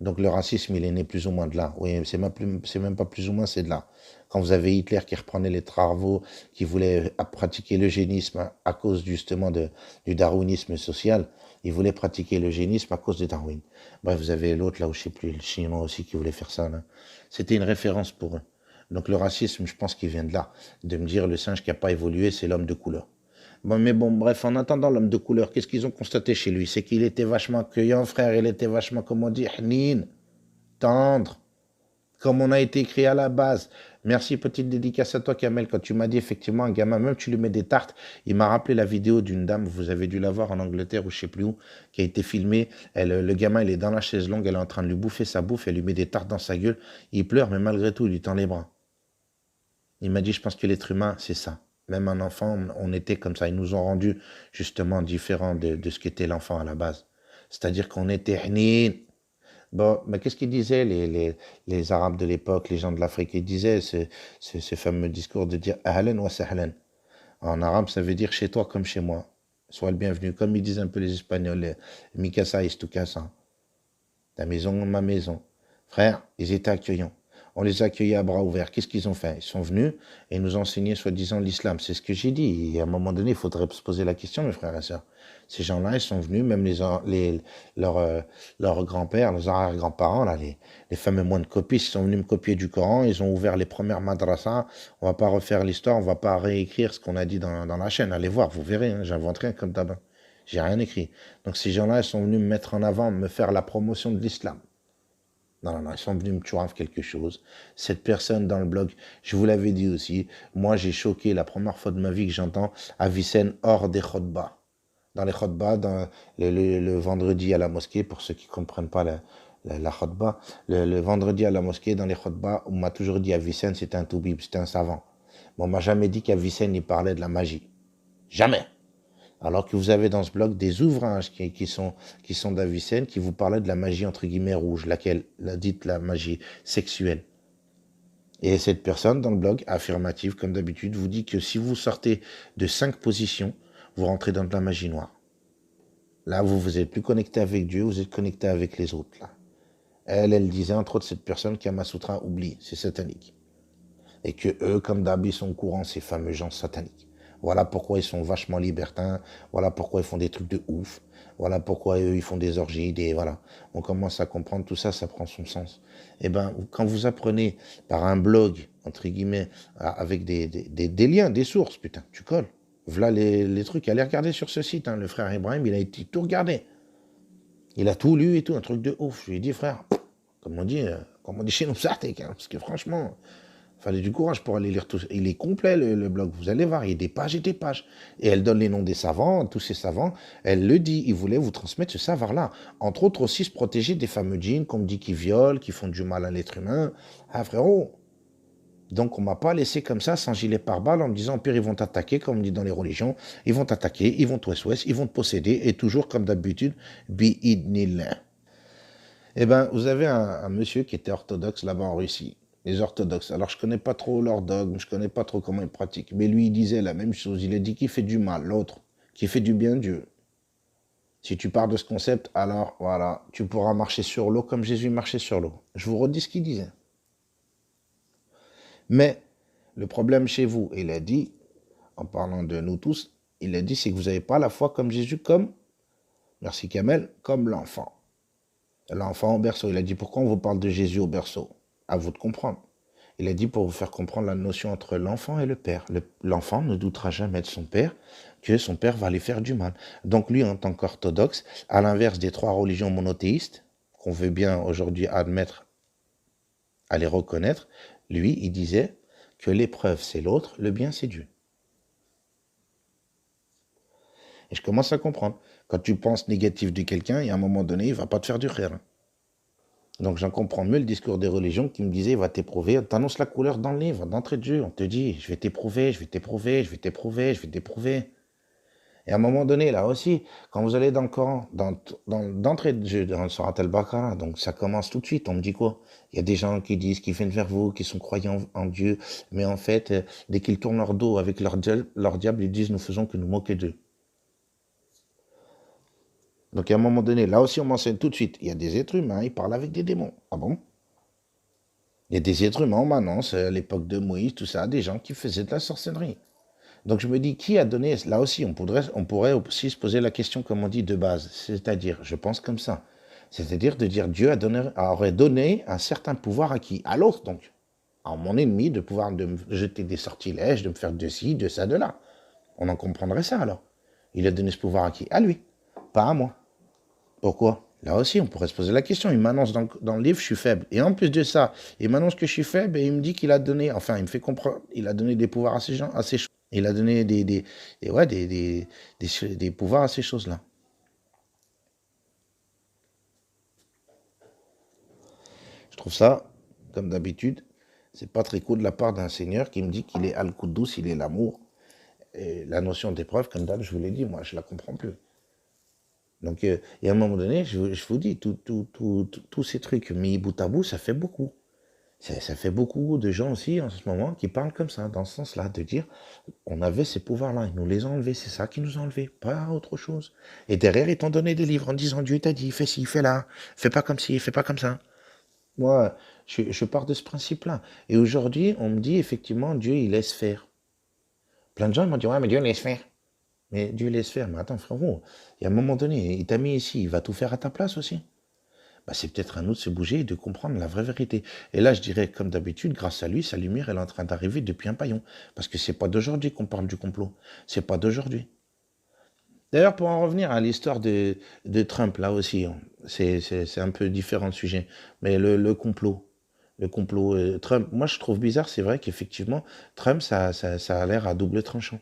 Speaker 1: Donc le racisme, il est né plus ou moins de là. Oui, c'est même pas plus ou moins, c'est de là. Quand vous avez Hitler qui reprenait les travaux, qui voulait pratiquer l'eugénisme à cause justement du darwinisme social, il voulait pratiquer l'eugénisme à cause de Darwin. Bref, vous avez l'autre là, où je sais plus, le chinois aussi qui voulait faire ça. Là. C'était une référence pour eux. Donc le racisme, je pense qu'il vient de là, de me dire le singe qui n'a pas évolué, c'est l'homme de couleur. Bon, mais bon, bref, en attendant l'homme de couleur, qu'est-ce qu'ils ont constaté chez lui? C'est qu'il était vachement accueillant, frère, il était vachement, comment dire, hnin, tendre, comme on a été écrit à la base. Merci, petite dédicace à toi, Kamel, quand tu m'as dit effectivement, un gamin, même tu lui mets des tartes, il m'a rappelé la vidéo d'une dame, vous avez dû la voir en Angleterre ou je sais plus où, qui a été filmée. Le gamin, il est dans la chaise longue, elle est en train de lui bouffer sa bouffe, elle lui met des tartes dans sa gueule, il pleure, mais malgré tout, il lui tend les bras. Il m'a dit, je pense que l'être humain, c'est ça. Même un enfant, on était comme ça. Ils nous ont rendus justement différents de ce qu'était l'enfant à la base. C'est-à-dire qu'on était hnin. Bon, mais qu'est-ce qu'ils disaient les Arabes de l'époque, les gens de l'Afrique? Ils disaient ce fameux discours de dire ahlan wa sahlan. En arabe, ça veut dire chez toi comme chez moi. Sois le bienvenu. Comme ils disent un peu les Espagnols, mi casa es tu casa. Ta maison, ma maison. Frère, ils étaient accueillants. On les a accueillis à bras ouverts. Qu'est-ce qu'ils ont fait? Ils sont venus et nous enseignaient soi-disant l'islam. C'est ce que j'ai dit. Et à un moment donné, il faudrait se poser la question, mes frères et sœurs. Ces gens-là, ils sont venus, même leurs grands-pères, leurs arrière-grands-parents, là, les fameux moines copistes, ils sont venus me copier du Coran. Ils ont ouvert les premières madrasas. On va pas refaire l'histoire, on va pas réécrire ce qu'on a dit dans la chaîne. Allez voir, vous verrez, hein, j'invente rien comme d'hab. J'ai rien écrit. Donc ces gens-là, ils sont venus me mettre en avant, me faire la promotion de l'islam. Non, non, non, ils sont venus me tuer quelque chose. Cette personne dans le blog, je vous l'avais dit aussi, moi j'ai choqué la première fois de ma vie que j'entends Avicenne hors des khotbas. Dans les khotbas, dans le vendredi à la mosquée, pour ceux qui ne comprennent pas la khotba, le vendredi à la mosquée, dans les khotbas, on m'a toujours dit Avicenne c'était un toubib, c'était un savant. Mais on m'a jamais dit qu'Avicenne il parlait de la magie. Jamais. Alors que vous avez dans ce blog des ouvrages qui sont d'Avicenne qui vous parlaient de la magie entre guillemets rouge, laquelle dite la magie sexuelle. Et cette personne dans le blog affirmative, comme d'habitude, vous dit que si vous sortez de 5 positions, vous rentrez dans de la magie noire. Là, vous êtes plus connecté avec Dieu, vous êtes connecté avec les autres. Là. Elle disait entre autres cette personne qui Kamasutra oublie, c'est satanique. Et que eux, comme d'hab, ils sont au courant, ces fameux gens sataniques. Voilà pourquoi ils sont vachement libertins, voilà pourquoi ils font des trucs de ouf, voilà pourquoi eux, ils font des orgies, voilà. On commence à comprendre tout ça, ça prend son sens. Eh ben, quand vous apprenez par un blog, entre guillemets, avec des liens, des sources, putain, tu colles. Voilà les trucs. Allez regarder sur ce site, hein, le frère Ibrahim, il a tout regardé. Il a tout lu et tout, un truc de ouf. Je lui ai dit, frère, comme on dit chez nous, Sartek, hein, parce que franchement... Fallait du courage pour aller lire tout ça. Il est complet, le blog. Vous allez voir, il y a des pages et des pages. Et elle donne les noms des savants, tous ces savants. Elle le dit, il voulait vous transmettre ce savoir-là. Entre autres aussi, se protéger des fameux djinns qu'on me dit qui violent, qui font du mal à l'être humain. Ah frérot. Donc on m'a pas laissé comme ça, sans gilet pare-balles, en me disant, au pire, ils vont t'attaquer, comme on dit dans les religions. Ils vont t'attaquer, ils vont te ouest, ils vont te posséder. Et toujours, comme d'habitude, bi-idnillah. Eh ben, vous avez un monsieur qui était orthodoxe là-bas en Russie. Les orthodoxes. Alors, je connais pas trop leur dogme, je connais pas trop comment ils pratiquent. Mais lui, il disait la même chose. Il a dit qu'il fait du mal, l'autre, qui fait du bien, Dieu. Si tu pars de ce concept, alors, voilà, tu pourras marcher sur l'eau comme Jésus marchait sur l'eau. Je vous redis ce qu'il disait. Mais, le problème chez vous, il a dit, en parlant de nous tous, il a dit, c'est que vous n'avez pas la foi comme Jésus, comme, merci Kamel, comme l'enfant. L'enfant au berceau. Il a dit, pourquoi on vous parle de Jésus au berceau? À vous de comprendre. Il a dit pour vous faire comprendre la notion entre l'enfant et le père. L'enfant ne doutera jamais de son père que son père va lui faire du mal. Donc lui, en tant qu'orthodoxe, à l'inverse des 3 religions monothéistes, qu'on veut bien aujourd'hui admettre, à les reconnaître, lui, il disait que l'épreuve, c'est l'autre, le bien, c'est Dieu. Et je commence à comprendre. Quand tu penses négatif de quelqu'un, et à un moment donné, il ne va pas te faire du rire. Donc j'en comprends mieux le discours des religions qui me disait, va t'éprouver, on t'annonce la couleur dans le livre, d'entrée de jeu, on te dit, je vais t'éprouver, je vais t'éprouver, je vais t'éprouver, je vais t'éprouver. Et à un moment donné, là aussi, quand vous allez dans le Coran, d'entrée de jeu, dans le Surat al-Baqarah, donc ça commence tout de suite, on me dit quoi? Il y a des gens qui disent, qui viennent vers vous, qui sont croyants en Dieu, mais en fait, dès qu'ils tournent leur dos avec leur diable, ils disent, nous faisons que nous moquer d'eux. Donc à un moment donné, là aussi on m'enseigne tout de suite, il y a des êtres humains, ils parlent avec des démons. Ah bon? Il y a des êtres humains, on m'annonce, à l'époque de Moïse, tout ça, des gens qui faisaient de la sorcellerie. Donc je me dis, qui a donné, là aussi on pourrait aussi se poser la question, comme on dit, de base, c'est-à-dire, je pense comme ça, c'est-à-dire de dire Dieu aurait donné un certain pouvoir à qui? À l'autre donc, à mon ennemi, de pouvoir de me jeter des sortilèges, de me faire de ci, de ça, de là. On en comprendrait ça alors. Il a donné ce pouvoir à qui? À lui, pas à moi. Pourquoi? Là aussi, on pourrait se poser la question. Il m'annonce dans le livre, je suis faible. Et en plus de ça, il m'annonce que je suis faible et il me dit qu'il a donné, enfin, il me fait comprendre, il a donné des pouvoirs à ces gens, à ces choses. Il a donné des pouvoirs à ces choses-là. Je trouve ça, comme d'habitude, c'est pas très cool de la part d'un Seigneur qui me dit qu'il est Al-Quddus, il est l'amour. Et la notion d'épreuve, comme d'hab, je vous l'ai dit, moi, je la comprends plus. Donc, et à un moment donné, je vous dis, tous ces trucs mis bout à bout, ça fait beaucoup. Ça fait beaucoup de gens aussi, en ce moment, qui parlent comme ça, dans ce sens-là, de dire, on avait ces pouvoirs-là, ils nous les ont enlevés, c'est ça qui nous a enlevés, pas autre chose. Et derrière, ils t'ont donné des livres en disant, Dieu t'a dit, fais ci, fais là, fais pas comme ci, fais pas comme ça. Moi, je pars de ce principe-là. Et aujourd'hui, on me dit, effectivement, Dieu, il laisse faire. Plein de gens m'ont dit, ouais, mais Dieu laisse faire. Mais Dieu laisse faire. Mais attends, frérot, il y a un moment donné, il t'a mis ici, il va tout faire à ta place aussi. Bah, c'est peut-être à nous de se bouger et de comprendre la vraie vérité. Et là, je dirais, comme d'habitude, grâce à lui, sa lumière, elle est en train d'arriver depuis un paillon. Parce que c'est pas d'aujourd'hui qu'on parle du complot. C'est pas d'aujourd'hui. D'ailleurs, pour en revenir à l'histoire de Trump, là aussi, c'est un peu différent de sujet, mais le complot Trump, moi je trouve bizarre, c'est vrai qu'effectivement, Trump, ça a l'air à double tranchant.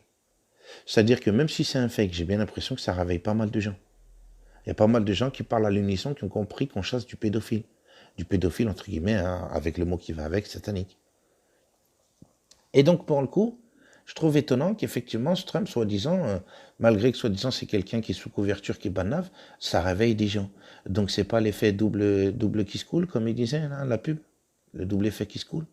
Speaker 1: C'est-à-dire que même si c'est un fake, j'ai bien l'impression que ça réveille pas mal de gens. Il y a pas mal de gens qui parlent à l'unisson, qui ont compris qu'on chasse du pédophile. Du pédophile, entre guillemets, hein, avec le mot qui va avec, satanique. Et donc, pour le coup, je trouve étonnant qu'effectivement, ce Trump, soi-disant, malgré que soi-disant c'est quelqu'un qui est sous couverture, qui banave, ça réveille des gens. Donc, c'est pas l'effet double qui se coule, comme il disait, là, la pub. Le double effet qui se coule.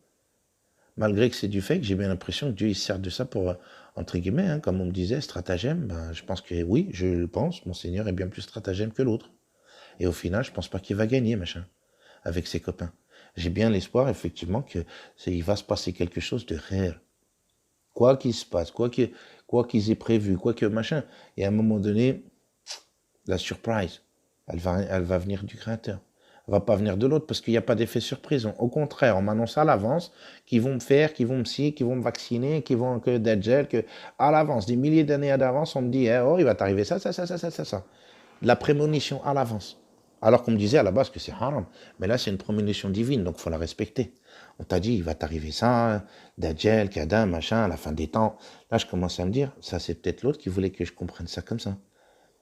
Speaker 1: Malgré que c'est du fake, j'ai bien l'impression que Dieu il se sert de ça pour, entre guillemets, hein, comme on me disait, stratagème. Ben, je pense que oui, je le pense, mon Seigneur est bien plus stratagème que l'autre. Et au final, je pense pas qu'il va gagner, machin, avec ses copains. J'ai bien l'espoir, effectivement, il va se passer quelque chose de réel. Quoi qu'il se passe, quoi qu'ils aient prévu, quoi que machin. Et à un moment donné, la surprise, elle va venir du créateur. Elle va pas venir de l'autre parce qu'il n'y a pas d'effet surprise. Au contraire, on m'annonce à l'avance qu'ils vont me faire, qu'ils vont me scier, qu'ils vont me vacciner, qu'ils vont que d'agel, que à l'avance, des milliers d'années à l'avance, on me dit, oh, il va t'arriver ça, ça, ça, ça, ça, ça, ça. La prémonition à l'avance. Alors qu'on me disait à la base que c'est haram. Mais là, c'est une prémonition divine, donc il faut la respecter. On t'a dit, il va t'arriver ça, Dajjal, Kadam, machin, à la fin des temps. Là, je commence à me dire, ça, c'est peut-être l'autre qui voulait que je comprenne ça comme ça.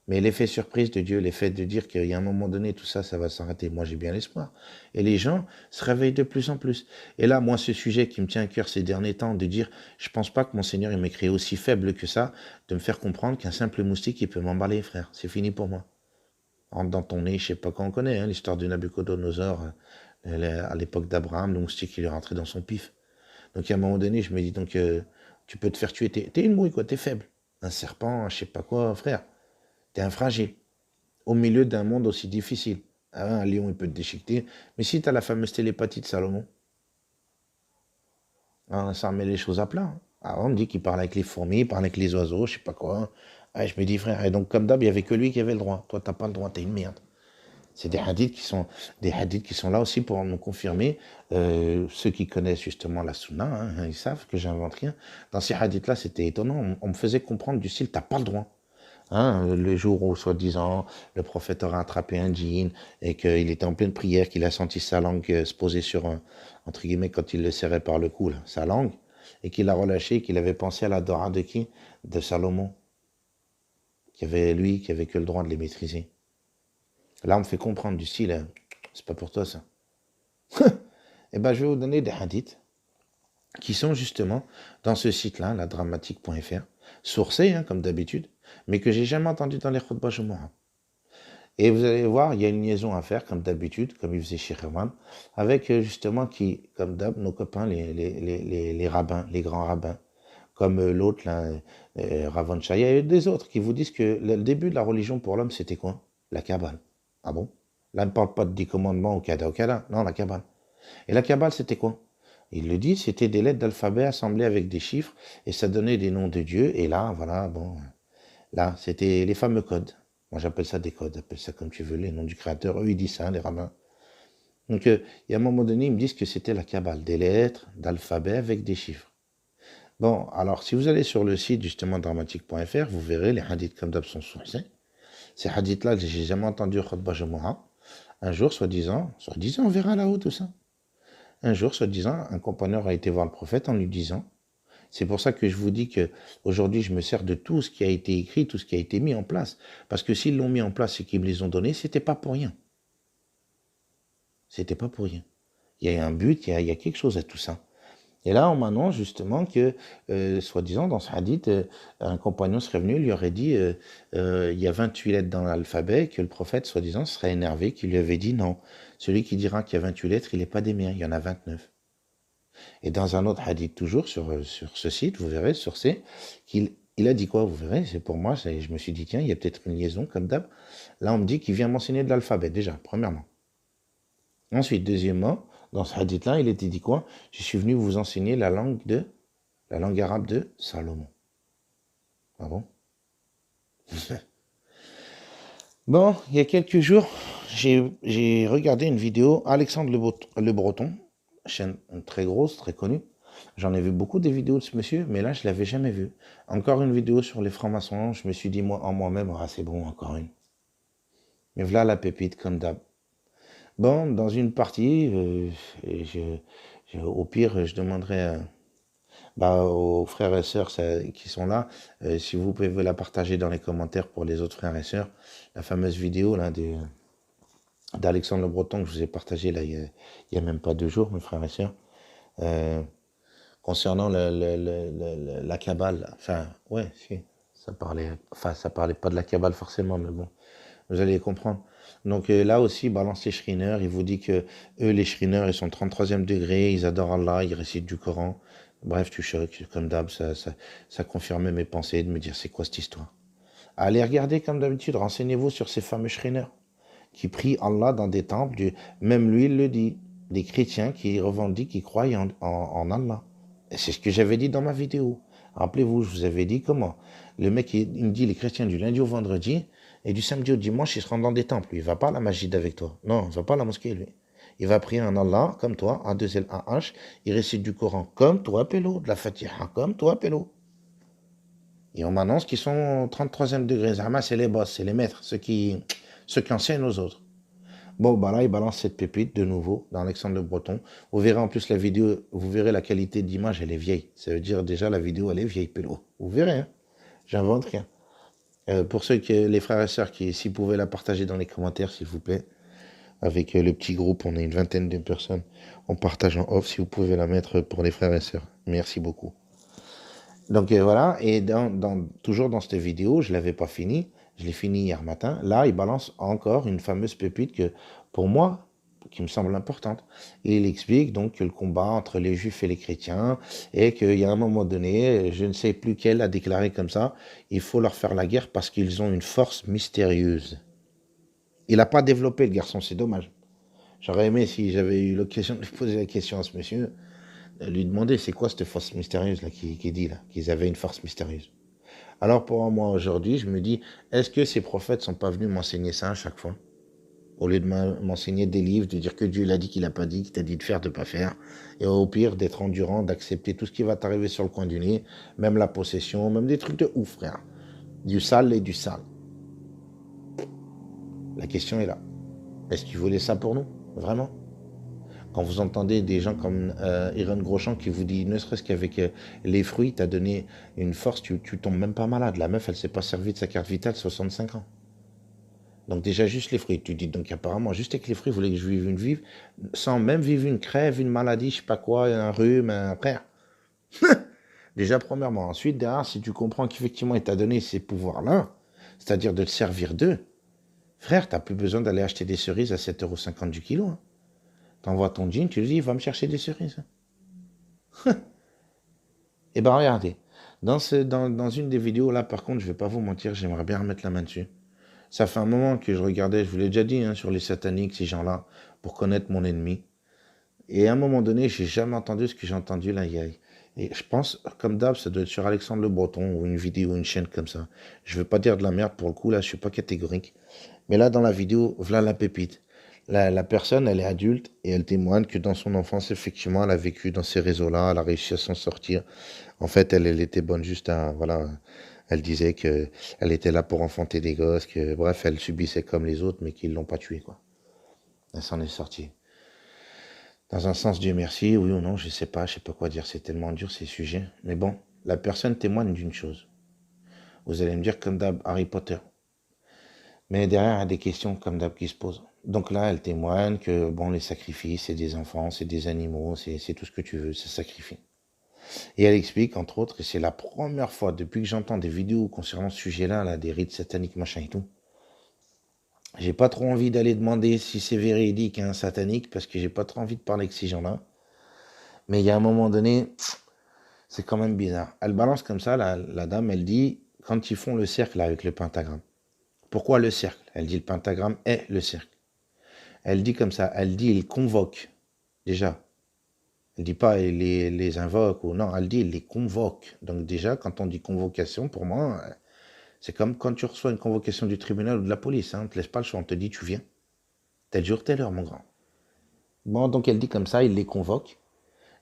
Speaker 1: Mais l'effet surprise de Dieu, l'effet de dire qu'il y a un moment donné, tout ça, ça va s'arrêter. Moi, j'ai bien l'espoir. Et les gens se réveillent de plus en plus. Et là, moi, ce sujet qui me tient à cœur ces derniers temps, de dire, je pense pas que mon Seigneur, il m'ait créé aussi faible que ça, de me faire comprendre qu'un simple moustique, il peut m'emballer, frère. C'est fini pour moi. Rentre dans ton nez, je sais pas quand on connaît, hein, l'histoire de Nabucodonosor, à l'époque d'Abraham, le moustique, il est rentré dans son pif. Donc, à un moment donné, je me dis, donc, tu peux te faire tuer. T'es une mouille, quoi, t'es faible. Un serpent, je sais pas quoi, frère. T'es un fragile. Au milieu d'un monde aussi difficile. Ah, un lion, il peut te déchiqueter. Mais si t'as la fameuse télépathie de Salomon, hein, ça remet les choses à plat. Hein. Ah, on me dit qu'il parle avec les fourmis, il parle avec les oiseaux, je sais pas quoi. Ah, je me dis, frère, et donc, comme d'hab, il y avait que lui qui avait le droit. Toi, t'as pas le droit, t'es une merde. C'est des hadiths qui sont là aussi pour nous confirmer. Ceux qui connaissent justement la sunna, hein, ils savent que j'invente rien. Dans ces hadiths-là, c'était étonnant. On me faisait comprendre du style, t'as pas le droit. Hein, le jour où, soi-disant, le prophète aura attrapé un djinn et qu'il était en pleine prière, qu'il a senti sa langue se poser sur entre guillemets, quand il le serrait par le cou, là, sa langue, et qu'il a relâché, qu'il avait pensé à la Dora de qui? De Salomon, qui avait que le droit de les maîtriser. Là, on me fait comprendre du style, c'est pas pour toi ça. Eh ben, je vais vous donner des hadiths qui sont justement dans ce site-là, ladramatique.fr, sourcés, hein, comme d'habitude, mais que j'ai jamais entendu dans les khutbah Jumu'ah. Et vous allez voir, il y a une liaison à faire, comme d'habitude, comme il faisait chez Herman, avec justement qui, comme d'hab, nos copains, les rabbins, les grands rabbins, comme l'autre, là, Ravon Shaya, et des autres qui vous disent que le début de la religion pour l'homme, c'était quoi? La Kabbale. Ah bon? Là, on ne parle pas de 10 commandements au Kada, non, la Kabbale. Et la Kabbale, c'était quoi? Il le dit, c'était des lettres d'alphabet assemblées avec des chiffres, et ça donnait des noms de Dieu, et là, voilà, bon, là, c'était les fameux codes. Moi, j'appelle ça des codes, appelle ça comme tu veux, les noms du créateur. Eux, ils disent ça, les rabbins. Donc, il y a un moment donné, ils me disent que c'était la Kabbale, des lettres d'alphabet avec des chiffres. Bon, alors, si vous allez sur le site, justement, dramatique.fr, vous verrez, les hadiths comme d'hab sont sourcés. Ces hadiths-là, j'ai jamais entendu Khutbah Jumu'ah. Un jour, soi-disant, on verra là-haut tout ça. Un jour, soi-disant, un compagnon a été voir le prophète en lui disant, c'est pour ça que je vous dis que aujourd'hui je me sers de tout ce qui a été écrit, tout ce qui a été mis en place. Parce que s'ils l'ont mis en place et qu'ils me les ont donnés, c'était pas pour rien. C'était pas pour rien. Il y a un but, il y a quelque chose à tout ça. Et là, on m'annonce justement que, soi-disant, dans ce hadith, un compagnon serait venu, lui aurait dit, il y a 28 lettres dans l'alphabet, que le prophète, soi-disant, serait énervé, qu'il lui avait dit non. Celui qui dira qu'il y a 28 lettres, il n'est pas des miens, il y en a 29. Et dans un autre hadith, toujours sur ce site, vous verrez, sur il a dit quoi, vous verrez, c'est pour moi, je me suis dit, tiens, il y a peut-être une liaison, comme d'hab. Là, on me dit qu'il vient m'enseigner de l'alphabet, déjà, premièrement. Ensuite, deuxièmement, dans ce hadith-là, il était dit quoi? Je suis venu vous enseigner la langue arabe de Salomon. Ah bon? Bon, il y a quelques jours, j'ai regardé une vidéo, Alexandre Le Breton, chaîne très grosse, très connue, J'en ai vu beaucoup des vidéos de ce monsieur, mais là, je l'avais jamais vu. Encore une vidéo sur les francs-maçons, je me suis dit moi, en moi-même, ah, c'est bon, encore une. Mais voilà la pépite, comme d'hab. Bon, dans une partie, au pire, je demanderai bah, aux frères et sœurs qui sont là, si vous pouvez la partager dans les commentaires pour les autres frères et sœurs. La fameuse vidéo là, d'Alexandre Le Breton que je vous ai partagée là, il y a même pas 2 jours, mes frères et sœurs, concernant la Kabbale. Enfin, ouais, si, ça parlait pas de la Kabbale forcément, mais bon, vous allez comprendre. Donc là aussi, balance les shrineurs, il vous dit que eux, les shrineurs, ils sont 33e degré, ils adorent Allah, ils récitent du Coran. Bref, tu choques, comme d'hab, ça confirmait mes pensées de me dire c'est quoi cette histoire. Allez regarder comme d'habitude, renseignez-vous sur ces fameux shrineurs qui prient Allah dans des temples, même lui il le dit, des chrétiens qui revendiquent, qui croient en Allah. Et c'est ce que j'avais dit dans ma vidéo. Rappelez-vous, je vous avais dit comment. Le mec, il me dit les chrétiens du lundi au vendredi, et du samedi au dimanche, ils se rendent dans des temples. Lui, il va pas à la masjid avec toi. Non, il va pas à la mosquée, lui. Il va prier en Allah, comme toi, A2L, A-H. Il récite du Coran, comme toi, Pélo. De la Fatiha, comme toi, Pélo. Et on m'annonce qu'ils sont au 33e degré. Zama, c'est les boss, c'est les maîtres, ceux qui enseignent aux autres. Bon, bah là, il balance cette pépite de nouveau dans Alexandre Le Breton. Vous verrez en plus la vidéo, vous verrez la qualité d'image, elle est vieille. Ça veut dire déjà la vidéo, elle est vieille, Pélo. Vous verrez, hein. J'invente rien. Pour ceux qui, les frères et sœurs qui, s'ils pouvaient la partager dans les commentaires, s'il vous plaît, avec le petit groupe, on est une vingtaine de personnes, on partage en off, si vous pouvez la mettre pour les frères et sœurs. Merci beaucoup. Donc voilà, et toujours dans cette vidéo, je ne l'avais pas fini, je l'ai fini hier matin. Là, il balance encore une fameuse pépite que, pour moi, qui me semble importante. Et il explique donc que le combat entre les juifs et les chrétiens, et qu'il y a un moment donné, je ne sais plus quel a déclaré comme ça, il faut leur faire la guerre parce qu'ils ont une force mystérieuse. Il n'a pas développé le garçon, c'est dommage. J'aurais aimé, si j'avais eu l'occasion de poser la question à ce monsieur, lui demander c'est quoi cette force mystérieuse là qui dit là, qu'ils avaient une force mystérieuse. Alors pour moi aujourd'hui, je me dis, est-ce que ces prophètes sont pas venus m'enseigner ça à chaque fois? Au lieu de m'enseigner des livres, de dire que Dieu l'a dit, qu'il n'a pas dit, qu'il t'a dit de faire, de pas faire. Et au pire, d'être endurant, d'accepter tout ce qui va t'arriver sur le coin du nez, même la possession, même des trucs de ouf, frère. Du sale et du sale. La question est là. Est-ce qu'ils voulaient ça pour nous? Vraiment? Quand vous entendez des gens comme Irène Grosjean qui vous dit, ne serait-ce qu'avec les fruits, t'as donné une force, tu tombes même pas malade. La meuf, elle s'est pas servie de sa carte vitale 65 ans. Donc déjà, juste les fruits. Tu dis, donc apparemment, juste avec les fruits, vous voulez que je vive une vie, sans même vivre une crève, une maladie, je sais pas quoi, un rhume, un frère. Déjà, premièrement. Ensuite, derrière, si tu comprends qu'effectivement, il t'a donné ces pouvoirs-là, c'est-à-dire de te servir d'eux, frère, t'as plus besoin d'aller acheter des cerises à 7,50 € du kilo. Hein. T'envoies ton jean, tu lui dis, va me chercher des cerises. Eh ben regardez, dans une des vidéos là, par contre, je vais pas vous mentir, j'aimerais bien remettre la main dessus. Ça fait un moment que je regardais, je vous l'ai déjà dit, hein, sur les sataniques, ces gens-là, pour connaître mon ennemi. Et à un moment donné, j'ai jamais entendu ce que j'ai entendu là. Et je pense, comme d'hab, ça doit être sur Alexandre Le Breton ou une vidéo, une chaîne comme ça. Je veux pas dire de la merde pour le coup, là, je suis pas catégorique. Mais là, dans la vidéo, voilà la pépite. La personne, elle est adulte et elle témoigne que dans son enfance, effectivement, elle a vécu dans ces réseaux-là, elle a réussi à s'en sortir. En fait, elle était bonne juste à, voilà, elle disait que elle était là pour enfanter des gosses, que bref, elle subissait comme les autres, mais qu'ils l'ont pas tuée, quoi. Elle s'en est sortie. Dans un sens, Dieu merci, oui ou non, je sais pas quoi dire, c'est tellement dur ces sujets. Mais bon, la personne témoigne d'une chose. Vous allez me dire comme d'hab, Harry Potter. Mais derrière, il y a des questions comme d'hab qui se posent. Donc là, elle témoigne que bon, les sacrifices, c'est des enfants, c'est des animaux, c'est tout ce que tu veux, c'est sacrifié. Et elle explique, entre autres, que c'est la première fois depuis que j'entends des vidéos concernant ce sujet-là, là, des rites sataniques, machin et tout. J'ai pas trop envie d'aller demander si c'est véridique, hein, satanique, parce que j'ai pas trop envie de parler avec ces gens-là. Mais il y a un moment donné, c'est quand même bizarre. Elle balance comme ça, la dame, elle dit, quand ils font le cercle là, avec le pentagramme. Pourquoi le cercle? Elle dit le pentagramme est le cercle. Elle dit comme ça, elle dit il convoque, déjà. Elle dit pas il les invoque, ou non, elle dit il les convoque. Donc déjà, quand on dit convocation, pour moi, c'est comme quand tu reçois une convocation du tribunal ou de la police. Hein, on ne te laisse pas le choix, on te dit tu viens. Tel jour, telle heure, mon grand. Bon, donc elle dit comme ça, il les convoque.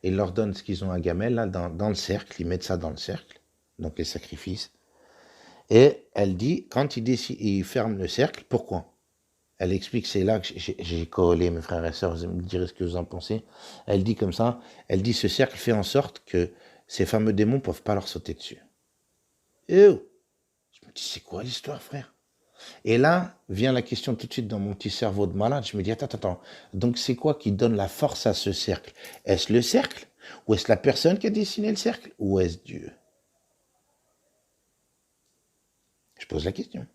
Speaker 1: ils leur donnent ce qu'ils ont à gamelle, là, dans le cercle, ils mettent ça dans le cercle, donc les sacrifices. Et elle dit, quand ils ferment le cercle, pourquoi? Elle explique, c'est là que j'ai collé, mes frères et sœurs, vous me direz ce que vous en pensez. Elle dit comme ça, elle dit, ce cercle fait en sorte que ces fameux démons ne peuvent pas leur sauter dessus. Et je me dis, c'est quoi l'histoire, frère? Et là, vient la question tout de suite dans mon petit cerveau de malade. Je me dis, attends. Donc, c'est quoi qui donne la force à ce cercle? Est-ce le cercle? Ou est-ce la personne qui a dessiné le cercle? Ou est-ce Dieu? Je pose la question.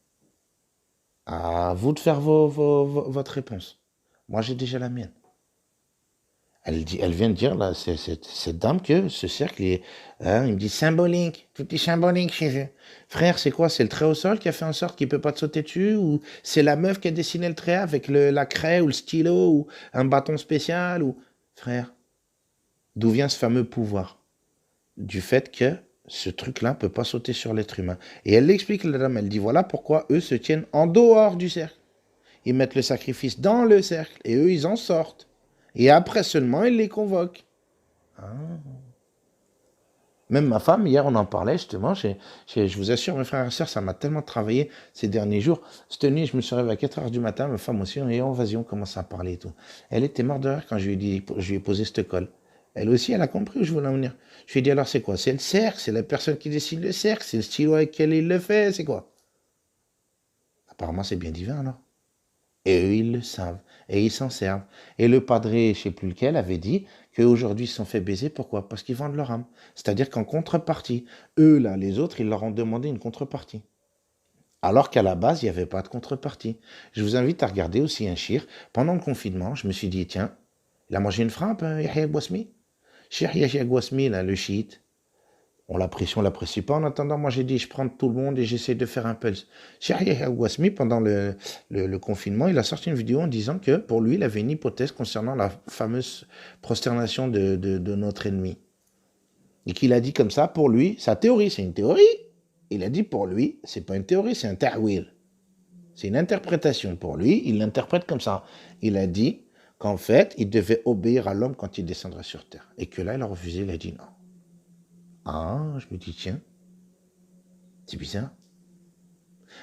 Speaker 1: À vous de faire votre réponse. Moi, j'ai déjà la mienne. Elle vient de dire, là, cette dame, que ce cercle est, hein, il me dit symbolique, tout est symbolique chez eux. Frère, c'est quoi? C'est le trait au sol qui a fait en sorte qu'il ne peut pas te sauter dessus? Ou c'est la meuf qui a dessiné le trait avec la craie ou le stylo ou un bâton spécial? Ou frère, d'où vient ce fameux pouvoir? Du fait que ce truc-là ne peut pas sauter sur l'être humain. Et elle l'explique, la dame, elle dit, voilà pourquoi eux se tiennent en dehors du cercle. Ils mettent le sacrifice dans le cercle et eux, ils en sortent. Et après seulement, il les convoque. Ah. Même ma femme, hier, on en parlait justement. Je vous assure, mes frères et sœurs, ça m'a tellement travaillé ces derniers jours. Cette nuit, je me suis réveillé à 4 h du matin. Ma femme aussi, et vas-y, on commence à parler et tout. Elle était morte de rire quand je lui ai posé cette colle. Elle aussi, elle a compris où je voulais en venir. Je lui ai dit, alors c'est quoi? C'est le cercle, c'est la personne qui dessine le cercle, c'est le stylo avec lequel il le fait, c'est quoi? Apparemment, c'est bien divin, alors. Et eux, ils le savent. Et ils s'en servent. Et le padré, je ne sais plus lequel, avait dit qu'aujourd'hui, ils se sont fait baiser. Pourquoi? Parce qu'ils vendent leur âme. C'est-à-dire qu'en contrepartie, eux, là, les autres, ils leur ont demandé une contrepartie. Alors qu'à la base, il n'y avait pas de contrepartie. Je vous invite à regarder aussi un shir. Pendant le confinement, je me suis dit, tiens, il a mangé une frappe, Yahya Gouasmi. Cheikh Yahya Gouasmi, là, le chiite. On l'apprécie, on l'apprécie pas. En attendant, moi j'ai dit, je prends tout le monde et j'essaie de faire un pulse. Cheikh Yahya Gouasmi, pendant le confinement, il a sorti une vidéo en disant que pour lui, il avait une hypothèse concernant la fameuse prosternation de notre ennemi. Et qu'il a dit comme ça, pour lui, sa théorie, c'est une théorie. Il a dit pour lui, c'est pas une théorie, c'est un ta'wil. C'est une interprétation. Pour lui, il l'interprète comme ça. Il a dit qu'en fait, il devait obéir à l'homme quand il descendrait sur terre. Et que là, il a refusé, il a dit non. Ah, je me dis, tiens, c'est bizarre.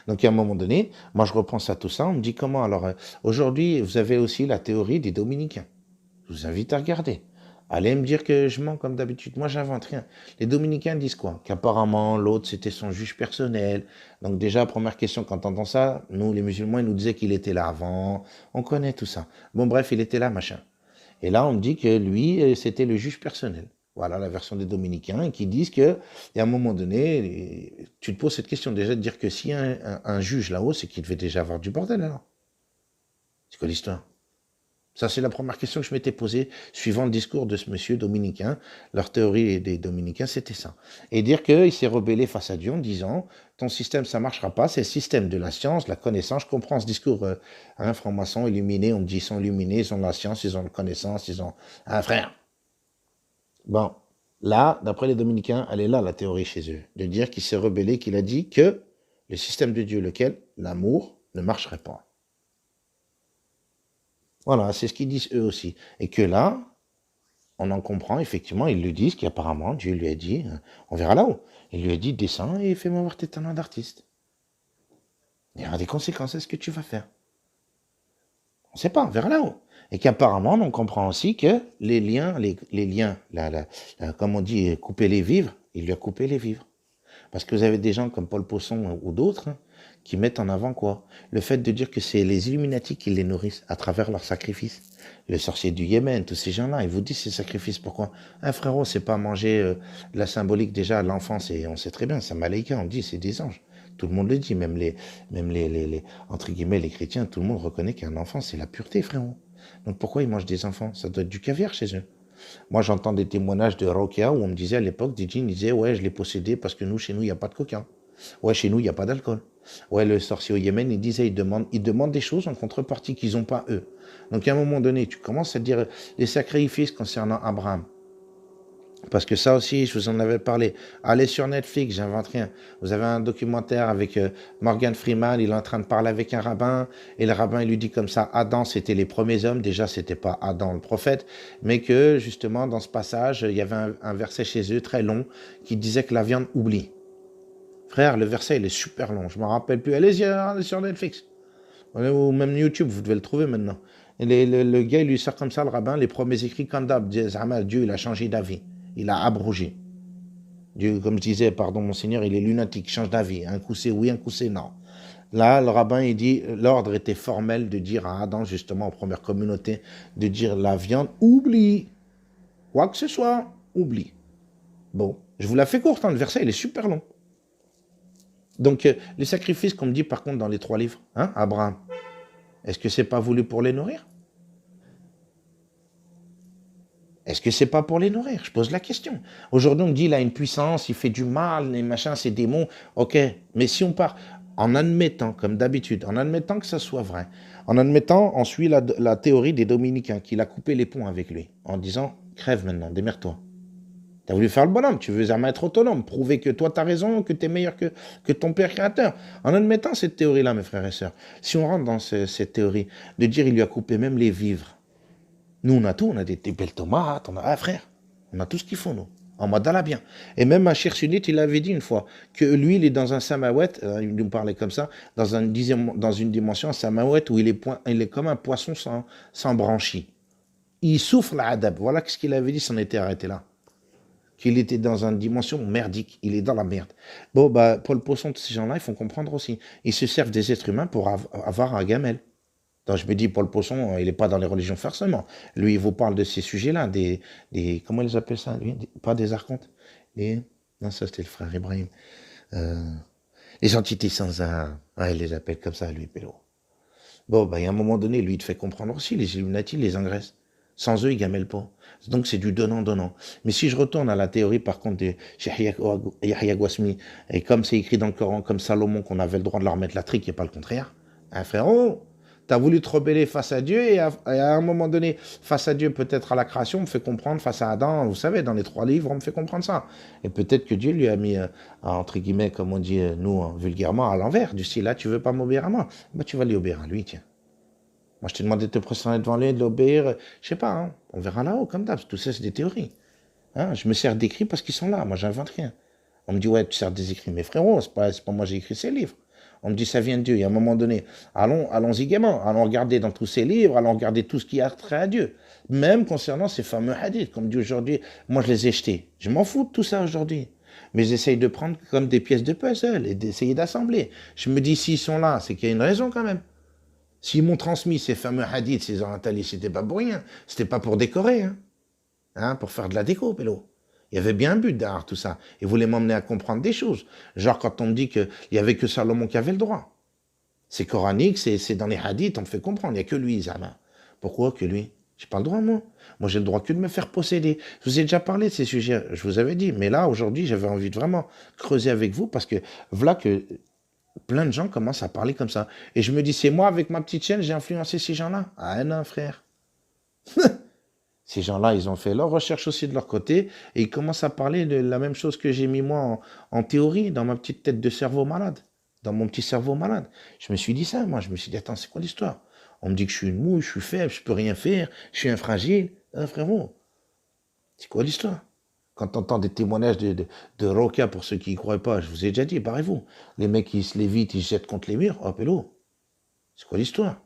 Speaker 1: Donc, à un moment donné, moi, je repense à tout ça. On me dit comment? Alors, aujourd'hui, vous avez aussi la théorie des dominicains. Je vous invite à regarder. Allez me dire que je mens comme d'habitude. Moi, j'invente rien. Les dominicains disent quoi? Qu'apparemment, l'autre, c'était son juge personnel. Donc, déjà, première question, quand on entend ça, nous, les musulmans, ils nous disaient qu'il était là avant. On connaît tout ça. Bon, bref, il était là, machin. Et là, on me dit que lui, c'était le juge personnel. Voilà la version des dominicains qui disent que, et à un moment donné, tu te poses cette question déjà de dire que s'il y a un juge là-haut, c'est qu'il devait déjà avoir du bordel alors. C'est quoi l'histoire? Ça, c'est la première question que je m'étais posée, suivant le discours de ce monsieur dominicain. Leur théorie des dominicains, c'était ça. Et dire qu'il s'est rebellé face à Dieu en disant, ton système, ça marchera pas, c'est le système de la science, de la connaissance. Je comprends ce discours, franc-maçon, illuminé, on me dit, ils sont illuminés, ils ont la science, ils ont la connaissance, ils ont un frère. Bon, là, d'après les dominicains, elle est là, la théorie chez eux, de dire qu'il s'est rebellé, qu'il a dit que le système de Dieu, lequel l'amour ne marcherait pas. Voilà, c'est ce qu'ils disent eux aussi. Et que là, on en comprend, effectivement, ils lui disent qu'apparemment, Dieu lui a dit, on verra là-haut, il lui a dit, descends et fais-moi voir tes talents d'artiste. Il y aura des conséquences à ce que tu vas faire. On ne sait pas, on verra là-haut. Et qu'apparemment, on comprend aussi que les liens, comme on dit, couper les vivres, il lui a coupé les vivres. Parce que vous avez des gens comme Paul Poisson ou d'autres qui mettent en avant quoi? Le fait de dire que c'est les Illuminati qui les nourrissent à travers leurs sacrifices. Le sorcier du Yémen, tous ces gens-là, ils vous disent ces sacrifices. Pourquoi? Un frérot, c'est pas manger de la symbolique déjà à l'enfance, et on sait très bien, c'est Malaïka, on dit, c'est des anges. Tout le monde le dit, même les entre guillemets, les chrétiens, tout le monde reconnaît qu'un enfant, c'est la pureté, frérot. Donc pourquoi ils mangent des enfants? Ça doit être du caviar chez eux. Moi, j'entends des témoignages de Rokia où on me disait à l'époque, des djinns disaient, ouais, je l'ai possédé parce que chez nous, il n'y a pas de coca. Ouais, chez nous, il n'y a pas d'alcool. Ouais, le sorcier au Yémen, il disait, il demande des choses en contrepartie qu'ils n'ont pas eux. Donc, à un moment donné, tu commences à dire les sacrifices concernant Abraham. Parce que ça aussi, je vous en avais parlé. Allez sur Netflix, j'invente rien. Vous avez un documentaire avec Morgan Freeman, il est en train de parler avec un rabbin, et le rabbin il lui dit comme ça, Adam c'était les premiers hommes, déjà c'était pas Adam le prophète, mais que justement dans ce passage, il y avait un verset chez eux très long qui disait que la viande oublie. Frère, le verset il est super long, je m'en rappelle plus. Allez sur Netflix, ou même YouTube, vous devez le trouver maintenant. Et le gars il lui sort comme ça, le rabbin, les premiers écrits Kandab, Dieu il a changé d'avis. Il a abrogé. Dieu, comme je disais, pardon, monseigneur, il est lunatique, change d'avis. Un coup c'est oui, un coup c'est non. Là, le rabbin, il dit, l'ordre était formel de dire à Adam, justement, aux premières communautés, de dire la viande, oublie. Quoi que ce soit, oublie. Bon, je vous la fais courte, hein, le verset, il est super long. Donc, les sacrifices qu'on me dit, par contre, dans les 3 livres, hein, Abraham, est-ce que c'est pas voulu pour les nourrir? Est-ce que c'est pas pour les nourrir? Je pose la question. Aujourd'hui, on me dit, il a une puissance, il fait du mal, les machins, ces démons. Ok, mais si on part en admettant, comme d'habitude, en admettant que ça soit vrai, en admettant, on suit la théorie des dominicains, qu'il a coupé les ponts avec lui, en disant, crève maintenant, démerde-toi. Tu as voulu faire le bonhomme, tu veux jamais être autonome, prouver que toi, tu as raison, que tu es meilleur que ton père créateur. En admettant cette théorie-là, mes frères et sœurs, si on rentre dans cette théorie de dire, il lui a coupé même les vivres, nous, on a tout, on a des belles tomates, on a, ah frère, on a tout ce qu'il faut, nous, en mode à la bien. Et même un cher sunnite, il avait dit une fois, que lui, il est dans un samawet, il nous parlait comme ça, dans une dimension, un samawet où il est comme un poisson sans branchies. Il souffre l'adab, voilà ce qu'il avait dit, s'en était arrêté là. Qu'il était dans une dimension merdique, il est dans la merde. Bon, bah, pour le poisson, ces gens-là, il faut comprendre aussi. Ils se servent des êtres humains pour avoir un gamelle. Donc je me dis, Paul Poisson, il n'est pas dans les religions forcément. Lui, il vous parle de ces sujets-là, comment ils appellent ça, lui? Pas des archontes. Non, ça c'était le frère Ibrahim. Euh, les entités sans âme. Ouais, il les appelle comme ça, lui, Pélo. Bon, bah, il y a un moment donné, lui, il te fait comprendre aussi, les Illuminati les engraissent. Sans eux, ils gamellent pas. Donc c'est du donnant-donnant. Mais si je retourne à la théorie, par contre, de Yahya Gwasmi, et comme c'est écrit dans le Coran, comme Salomon, qu'on avait le droit de leur mettre la trique et pas le contraire, hein, frérot, tu as voulu te rebeller face à Dieu et à un moment donné, face à Dieu, peut-être à la création, on me fait comprendre, face à Adam, vous savez, dans les 3 livres, on me fait comprendre ça. Et peut-être que Dieu lui a mis, entre guillemets, comme on dit, nous, vulgairement, à l'envers, du style, là, tu veux pas m'obéir à moi, bah, tu vas lui obéir à lui, tiens. Moi, je t'ai demandé de te prosterner devant lui, de l'obéir, je sais pas, hein, on verra là-haut, comme d'hab, tout ça, c'est des théories. Hein, je me sers d'écrits parce qu'ils sont là, moi, j'invente rien. On me dit, ouais, tu sers des écrits, mais frérot, c'est pas moi j'ai écrit ces livres. On me dit, ça vient de Dieu. Et à un moment donné, allons-y gaiement. Allons regarder dans tous ces livres, allons regarder tout ce qui a trait à Dieu. Même concernant ces fameux hadiths, comme dit aujourd'hui, moi je les ai jetés. Je m'en fous de tout ça aujourd'hui. Mais j'essaye de prendre comme des pièces de puzzle et d'essayer d'assembler. Je me dis, s'ils sont là, c'est qu'il y a une raison quand même. S'ils m'ont transmis ces fameux hadiths, ces orientalistes, c'était pas pour rien. C'était pas pour décorer, hein, pour faire de la déco, pélo. Il y avait bien un but derrière tout ça. Ils voulaient m'emmener à comprendre des choses. Genre quand on me dit qu'il n'y avait que Salomon qui avait le droit. C'est coranique, c'est dans les hadiths, on me fait comprendre. Il n'y a que lui, Zama. Pourquoi que lui? J'ai pas le droit, moi. Moi, j'ai le droit que de me faire posséder. Je vous ai déjà parlé de ces sujets, je vous avais dit. Mais là, aujourd'hui, j'avais envie de vraiment creuser avec vous parce que voilà que plein de gens commencent à parler comme ça. Et je me dis, c'est moi, avec ma petite chaîne, j'ai influencé ces gens-là. Ah non, frère. Ces gens-là, ils ont fait leur recherche aussi de leur côté et ils commencent à parler de la même chose que j'ai mis moi en théorie dans ma petite tête de cerveau malade, dans mon petit cerveau malade. Je me suis dit ça, moi. Je me suis dit, attends, c'est quoi l'histoire? On me dit que je suis une mouille, je suis faible, je peux rien faire, je suis un fragile. Ah, frérot, c'est quoi l'histoire? Quand on entend des témoignages de Roca, pour ceux qui y croient pas, je vous ai déjà dit, barrez-vous. Les mecs, ils se lévitent, ils se jettent contre les murs. Hop, hello. C'est quoi l'histoire?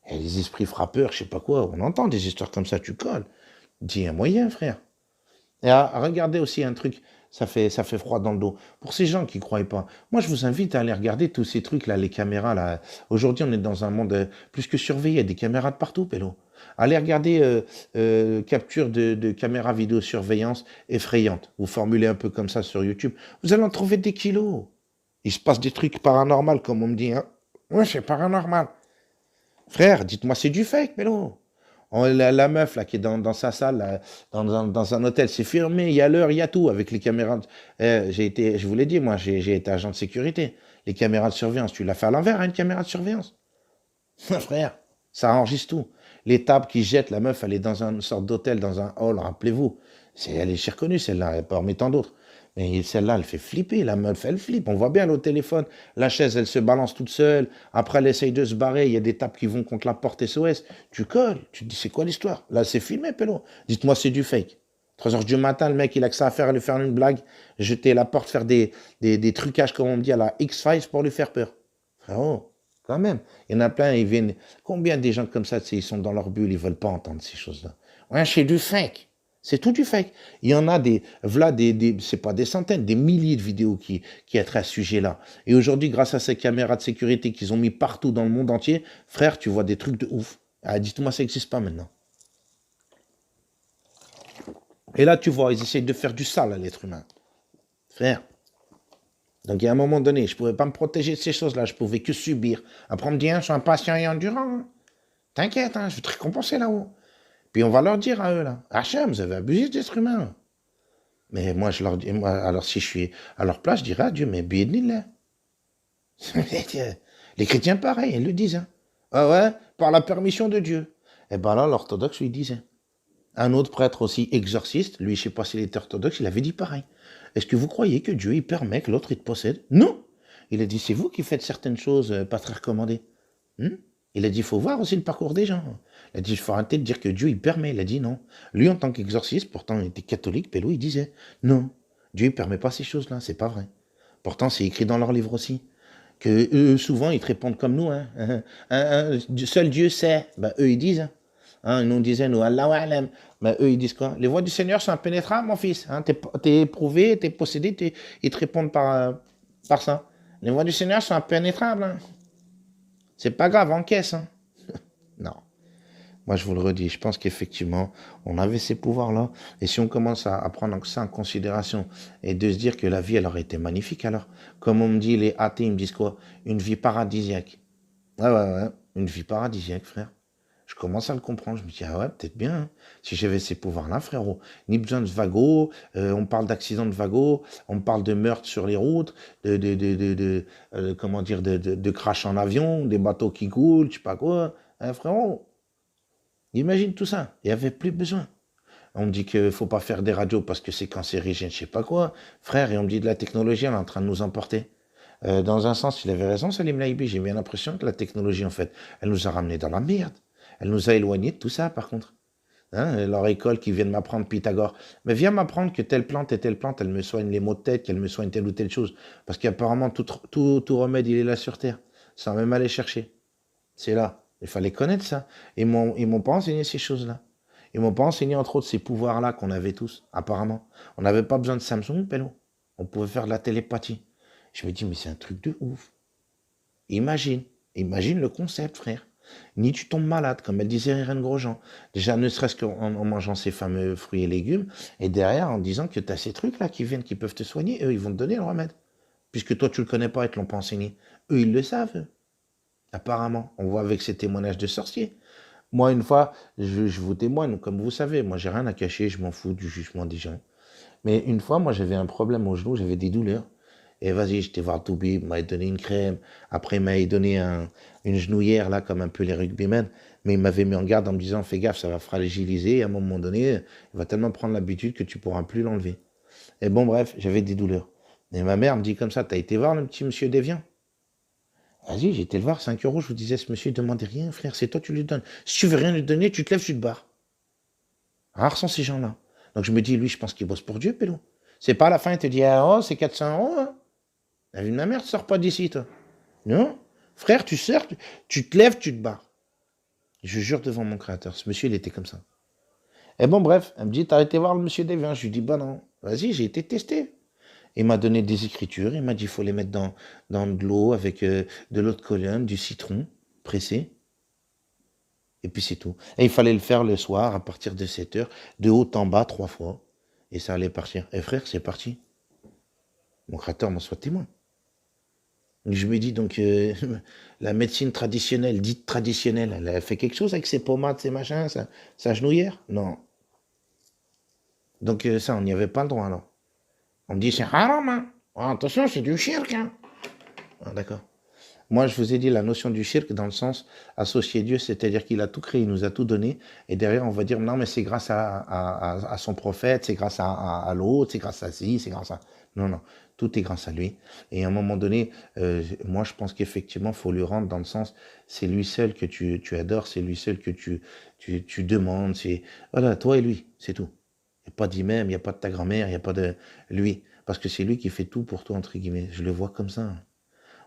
Speaker 1: Et les esprits frappeurs, je sais pas quoi, on entend des histoires comme ça, tu colles. Dis un moyen, frère. Et à regarder aussi un truc, ça fait froid dans le dos. Pour ces gens qui ne croient pas, moi je vous invite à aller regarder tous ces trucs là, les caméras là. Aujourd'hui, on est dans un monde plus que surveillé, il y a des caméras de partout, pélo. Allez regarder capture de caméras vidéosurveillance effrayantes. Vous formulez un peu comme ça sur YouTube. Vous allez en trouver des kilos. Il se passe des trucs paranormaux, comme on me dit. Hein. Ouais, c'est paranormal. Frère, dites-moi, c'est du fake, Mélo. La meuf là qui est dans sa salle, là, dans un hôtel, c'est fermé, il y a l'heure, il y a tout, avec les caméras. Je vous l'ai dit, moi, j'ai été agent de sécurité. Les caméras de surveillance, tu l'as fait à l'envers, hein, une caméra de surveillance. Frère, ça enregistre tout. Les tables qui jettent, la meuf, elle est dans une sorte d'hôtel, dans un hall, rappelez-vous. Elle est reconnue, celle-là, parmi tant d'autres. Mais celle-là, elle fait flipper. La meuf, elle flippe. On voit bien, elle au téléphone. La chaise, elle se balance toute seule. Après, elle essaye de se barrer. Il y a des tapes qui vont contre la porte SOS. Tu colles. Tu te dis, c'est quoi l'histoire? Là, c'est filmé, pélo. Dites-moi, c'est du fake. 3 heures du matin, le mec, il a que ça à faire, lui faire une blague, jeter la porte, faire des trucages, comme on me dit, à la X-Files pour lui faire peur. Frérot, quand même. Il y en a plein, ils viennent. Combien des gens comme ça, tu sais, ils sont dans leur bulle, ils veulent pas entendre ces choses-là. Ouais, c'est du fake. C'est tout du fake. Il y en a c'est pas des centaines, des milliers de vidéos qui traitent à ce sujet-là. Et aujourd'hui, grâce à ces caméras de sécurité qu'ils ont mis partout dans le monde entier, frère, tu vois des trucs de ouf. Ah, dites-moi, ça n'existe pas maintenant. Et là, tu vois, ils essayent de faire du sale à l'être humain. Frère. Donc, il y a un moment donné, je ne pouvais pas me protéger de ces choses-là. Je ne pouvais que subir. Après, on me dit, hein, je suis impatient et endurant. Hein. T'inquiète, hein, je vais te récompenser là-haut. Puis on va leur dire à eux, là, Hachem, vous avez abusé d'être humain. Mais moi, je leur dis, moi, alors si je suis à leur place, je dirais à Dieu, mais là. Les chrétiens, pareil, ils le disent. Hein. Ah ouais, par la permission de Dieu. Et bien là, l'orthodoxe lui disait. Un autre prêtre aussi, exorciste, lui, je ne sais pas s'il était orthodoxe, il avait dit pareil. Est-ce que vous croyez que Dieu, il permet que l'autre, il te possède? Non. Il a dit, c'est vous qui faites certaines choses pas très recommandées. Il a dit, il faut voir aussi le parcours des gens. Il a dit, il faut arrêter de dire que Dieu, il permet. Il a dit non. Lui, en tant qu'exorciste, pourtant, il était catholique, Pélo, il disait, non, Dieu, il permet pas ces choses-là, c'est pas vrai. Pourtant, c'est écrit dans leur livre aussi. Que eux, souvent, ils te répondent comme nous. Hein. Seul Dieu sait. Ben, eux, ils disent. Hein, ils nous disaient, nous, Allah wa'alam. Ben, eux, ils disent quoi? Les voies du Seigneur sont impénétrables, mon fils. Hein, t'es éprouvé, t'es possédé, ils te répondent par ça. Les voies du Seigneur sont impénétrables. Hein. C'est pas grave, encaisse. Hein. Non. Moi, je vous le redis, je pense qu'effectivement, on avait ces pouvoirs-là. Et si on commence à prendre ça en considération et de se dire que la vie, elle aurait été magnifique, alors, comme on me dit, les athées, ils me disent quoi? Une vie paradisiaque. Ouais. Une vie paradisiaque, frère. Je commence à le comprendre. Je me dis, ah ouais, peut-être bien. Hein. Si j'avais ces pouvoirs-là, frérot. Ni besoin de wagon. On parle d'accidents de wagon. On parle de meurtres sur les routes. Comment dire, de crash en avion. Des bateaux qui coulent. Je sais pas quoi. Hein, frérot. Imagine tout ça. Il n'y avait plus besoin. On me dit qu'il ne faut pas faire des radios parce que c'est cancérigène, je sais pas quoi. Frère, et on me dit de la technologie, elle est en train de nous emporter. Dans un sens, il avait raison, Salim Laïbi. J'ai bien l'impression que la technologie, en fait, elle nous a ramenés dans la merde. Elle nous a éloignés de tout ça, par contre. Hein, leur école qui vient de m'apprendre Pythagore. Mais viens m'apprendre que telle plante et telle plante, elle me soigne les maux de tête, qu'elle me soigne telle ou telle chose. Parce qu'apparemment, tout remède, il est là sur Terre. Sans même aller chercher. C'est là. Il fallait connaître ça. Ils m'ont pas enseigné ces choses-là. Ils m'ont pas enseigné, entre autres, ces pouvoirs-là qu'on avait tous, apparemment. On n'avait pas besoin de Samsung, Pello. On pouvait faire de la télépathie. Je me dis, mais c'est un truc de ouf. Imagine le concept, frère. Ni tu tombes malade, comme elle disait Irène Grosjean. Déjà, ne serait-ce qu'en mangeant ces fameux fruits et légumes, et derrière, en disant que tu as ces trucs-là qui viennent, qui peuvent te soigner, eux, ils vont te donner le remède. Puisque toi, tu le connais pas et te l'ont pas enseigné. Eux, ils le savent, eux. Apparemment, on voit avec ces témoignages de sorciers. Moi, une fois, je vous témoigne, comme vous savez, moi, j'ai rien à cacher, je m'en fous du jugement des gens. Mais une fois, moi, j'avais un problème au genou, j'avais des douleurs. Et vas-y, j'étais voir Toubi, il m'avait donné une crème. Après, il m'avait donné une genouillère, là, comme un peu les rugbymen. Mais il m'avait mis en garde en me disant, fais gaffe, ça va fragiliser. Et à un moment donné, il va tellement prendre l'habitude que tu pourras plus l'enlever. Et bon, bref, j'avais des douleurs. Et ma mère me dit comme ça, t'as été voir le petit monsieur Devian? Vas-y, j'ai été le voir, 5 euros, je vous disais, ce monsieur, ne demandez rien, frère, c'est toi, tu lui donnes. Si tu veux rien lui donner, tu te lèves, tu te barres. Rares sont ces gens-là. Donc je me dis, lui, je pense qu'il bosse pour Dieu, Pélo. C'est pas à la fin, il te dit, ah, oh, c'est 400 euros, hein. La vie de ma mère, tu sors pas d'ici, toi. Non. Frère, tu sors, tu te lèves, tu te barres. Je jure devant mon créateur, ce monsieur, il était comme ça. Et bon, bref, elle me dit, t'as été voir le monsieur Devin? Je lui dis, bah non. Vas-y, j'ai été testé. Il m'a donné des écritures, il m'a dit, il faut les mettre dans de l'eau avec de l'eau de colonne, du citron pressé. Et puis c'est tout. Et il fallait le faire le soir, à partir de 7 heures, de haut en bas, 3 fois. Et ça allait partir. Et frère, c'est parti. Mon créateur m'en soit témoin. Je me dis donc, la médecine traditionnelle, dite traditionnelle, elle a fait quelque chose avec ses pommades, ses machins, sa genouillère? Non. Donc ça, on n'y avait pas le droit alors. On me dit, c'est haram, hein. Oh, attention, c'est du shirk, hein. Ah, d'accord. Moi, je vous ai dit la notion du shirk dans le sens associer Dieu, c'est-à-dire qu'il a tout créé, il nous a tout donné, et derrière, on va dire, non, mais c'est grâce à son prophète, c'est grâce à l'autre, c'est grâce à ci, c'est grâce à... Non, non, tout est grâce à lui. Et à un moment donné, moi, je pense qu'effectivement, il faut lui rendre dans le sens, c'est lui seul que tu adores, c'est lui seul que tu demandes, c'est... Voilà, toi et lui, c'est tout. Il n'y a pas d'imam, il n'y a pas de ta grand-mère, il n'y a pas de lui. Parce que c'est lui qui fait tout pour toi, entre guillemets. Je le vois comme ça.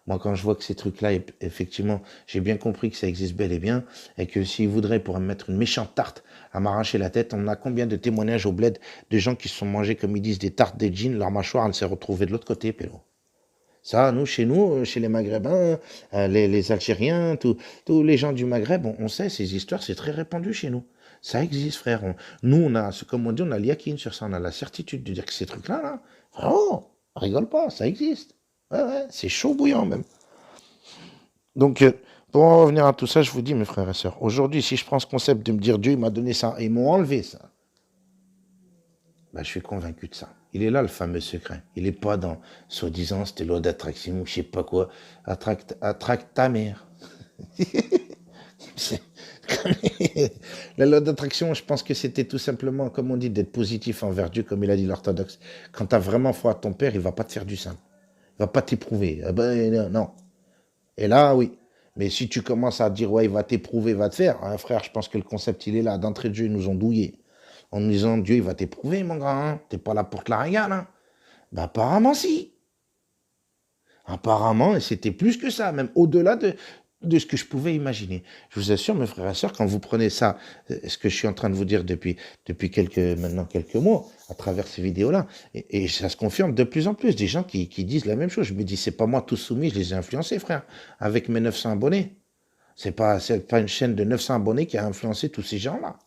Speaker 1: Moi, quand je vois que ces trucs-là, effectivement, j'ai bien compris que ça existe bel et bien, et que s'ils voudraient pour me mettre une méchante tarte à m'arracher la tête, on a combien de témoignages au bled de gens qui se sont mangés, comme ils disent, des tartes des jeans, leur mâchoire, elle s'est retrouvée de l'autre côté, pélo. Ça, nous, chez les Maghrébins, les Algériens, tous les gens du Maghreb, on sait, ces histoires, c'est très répandu chez nous. Ça existe, frère. Nous, on a, comme on dit, on a l'yakin sur ça, on a la certitude de dire que ces trucs-là, là, vraiment, on rigole pas, ça existe. Ouais, ouais, c'est chaud bouillant même. Donc, pour en revenir à tout ça, je vous dis, mes frères et sœurs, aujourd'hui, si je prends ce concept de me dire Dieu, il m'a donné ça, et ils m'ont enlevé ça, ben, je suis convaincu de ça. Il est là, le fameux secret. Il n'est pas dans, soi-disant, c'était loi d'attraction, ou je sais pas quoi, attraque ta mère. La loi d'attraction, je pense que c'était tout simplement, comme on dit, d'être positif envers Dieu, comme il a dit l'orthodoxe. Quand tu as vraiment foi à ton père, il va pas te faire du simple. Il va pas t'éprouver. Ah ben, non. Et là, oui. Mais si tu commences à dire, ouais, il va t'éprouver, il va te faire, hein, frère, je pense que le concept, il est là. D'entrée de jeu, ils nous ont douillés. En nous disant, Dieu, il va t'éprouver, mon grand. Hein. T'es pas là pour te la régale. Hein. Ben, apparemment, si. Apparemment, et c'était plus que ça, même au-delà de ce que je pouvais imaginer. Je vous assure, mes frères et sœurs, quand vous prenez ça, ce que je suis en train de vous dire depuis maintenant quelques mois, à travers ces vidéos-là, et ça se confirme de plus en plus, des gens qui disent la même chose. Je me dis, c'est pas moi tout soumis, je les ai influencés, frère, avec mes 900 abonnés. C'est pas une chaîne de 900 abonnés qui a influencé tous ces gens-là.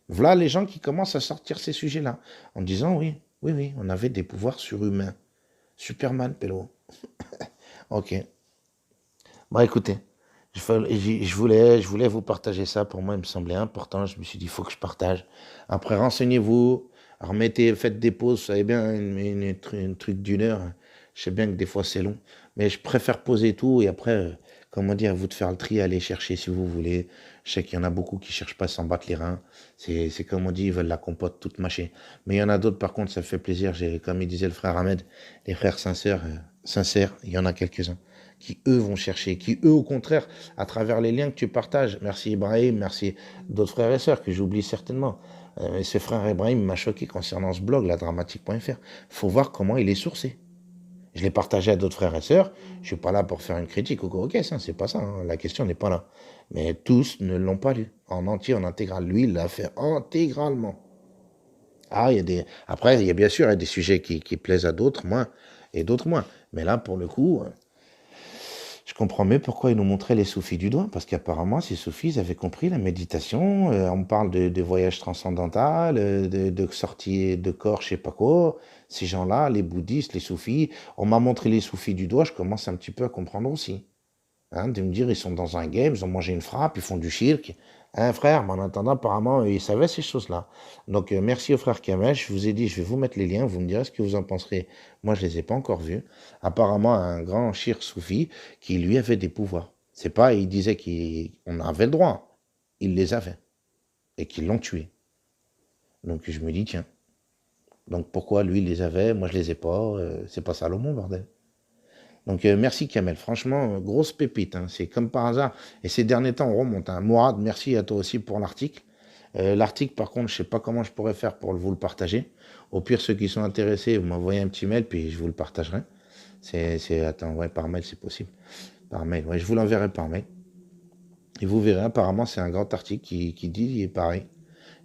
Speaker 1: Voilà les gens qui commencent à sortir ces sujets-là, en disant, oui, oui, oui, on avait des pouvoirs surhumains. Superman, Pélo. Ok. Bon, écoutez, je voulais vous partager ça. Pour moi, il me semblait important. Je me suis dit, il faut que je partage. Après, renseignez-vous, faites des pauses. Vous savez bien, une truc d'une heure. Je sais bien que des fois, c'est long. Mais je préfère poser tout et après, comme on dit, à vous de faire le tri, aller chercher si vous voulez. Je sais qu'il y en a beaucoup qui cherchent pas à s'en battre les reins. C'est comme on dit, ils veulent la compote toute mâchée. Mais il y en a d'autres, par contre, ça me fait plaisir. Comme il disait le frère Ahmed, les frères sincères, il y en a quelques-uns qui, eux, vont chercher, qui, eux, au contraire, à travers les liens que tu partages, merci Ibrahim, merci d'autres frères et sœurs que j'oublie certainement. Ce frère Ibrahim m'a choqué concernant ce blog, ladramatique.fr. Il faut voir comment il est sourcé. Je l'ai partagé à d'autres frères et sœurs. Je suis pas là pour faire une critique au coquet, hein, c'est pas ça. Hein, la question n'est pas là. Mais tous ne l'ont pas lu en entier, en intégral. Lui, il l'a fait intégralement. Ah, après, il y a bien sûr il y a des sujets qui plaisent à d'autres, moins, et d'autres moins. Mais là, pour le coup, je comprends mieux pourquoi ils nous montraient les soufis du doigt, parce qu'apparemment, ces soufis, ils avaient compris la méditation. On parle de voyage transcendantal, de sortie de corps, je sais pas quoi. Ces gens-là, les bouddhistes, les soufis, on m'a montré les soufis du doigt, je commence un petit peu à comprendre aussi. Hein, de me dire, ils sont dans un game, ils ont mangé une frappe, ils font du shirk. Hein, frère, mais en attendant, apparemment, ils savaient ces choses-là. Donc, merci au frère Kamel. Je vous ai dit, je vais vous mettre les liens, vous me direz ce que vous en penserez. Moi, je les ai pas encore vus. Apparemment, un grand shirk soufi qui, lui, avait des pouvoirs. C'est pas, il disait qu'on avait le droit. Il les avait. Et qu'ils l'ont tué. Donc, je me dis, tiens. Donc, pourquoi lui, il les avait, moi, je les ai pas. C'est pas Salomon, bordel. Donc merci Kamel, franchement, grosse pépite, hein. C'est comme par hasard. Et ces derniers temps, on remonte. Hein. Mourad, merci à toi aussi pour l'article. L'article, par contre, je sais pas comment je pourrais faire pour vous le partager. Au pire, ceux qui sont intéressés, vous m'envoyez un petit mail, puis je vous le partagerai. Attends, ouais, par mail, c'est possible. Par mail, ouais, je vous l'enverrai par mail. Et vous verrez, apparemment, c'est un grand article qui dit, il est pareil.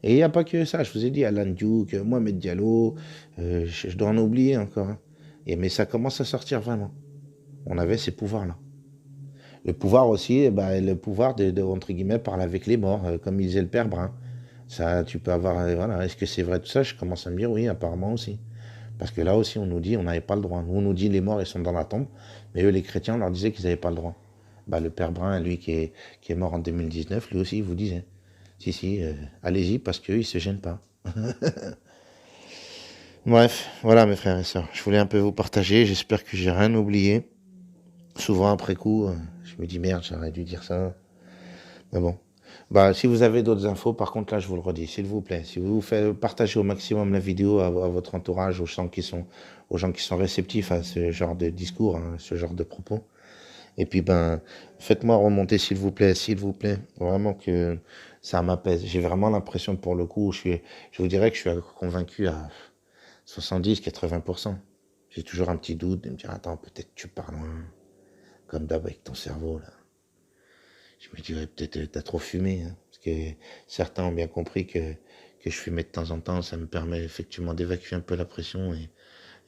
Speaker 1: Et il n'y a pas que ça, je vous ai dit, Alan Duke, Mohamed Diallo, je dois en oublier encore. Hein. Mais ça commence à sortir vraiment. On avait ces pouvoirs-là. Le pouvoir aussi, le pouvoir entre guillemets, parler avec les morts, comme il disait le père Brun. Ça, tu peux avoir, voilà, est-ce que c'est vrai tout ça? Je commence à me dire oui, apparemment aussi. Parce que là aussi, on nous dit, on n'avait pas le droit. Nous, on nous dit, les morts, ils sont dans la tombe. Mais eux, les chrétiens, on leur disait qu'ils n'avaient pas le droit. Le père Brun, lui, qui est mort en 2019, lui aussi, il vous disait. Si, allez-y, parce qu'eux, ils se gênent pas. Bref, voilà, mes frères et sœurs. Je voulais un peu vous partager. J'espère que j'ai rien oublié. Souvent après coup, je me dis merde, j'aurais dû dire ça. Mais bon. Bah, si vous avez d'autres infos, par contre, là, je vous le redis, s'il vous plaît, si vous faites partager au maximum la vidéo à votre entourage, aux gens qui sont réceptifs à ce genre de discours, hein, ce genre de propos. Et puis, ben, faites-moi remonter, s'il vous plaît, vraiment que ça m'apaise. J'ai vraiment l'impression, pour le coup, je vous dirais que je suis convaincu à 70-80%. J'ai toujours un petit doute de me dire, attends, peut-être tu pars loin, comme d'hab avec ton cerveau, là. Je me dirais peut-être t'as trop fumé, hein, parce que certains ont bien compris que je fumais de temps en temps, ça me permet effectivement d'évacuer un peu la pression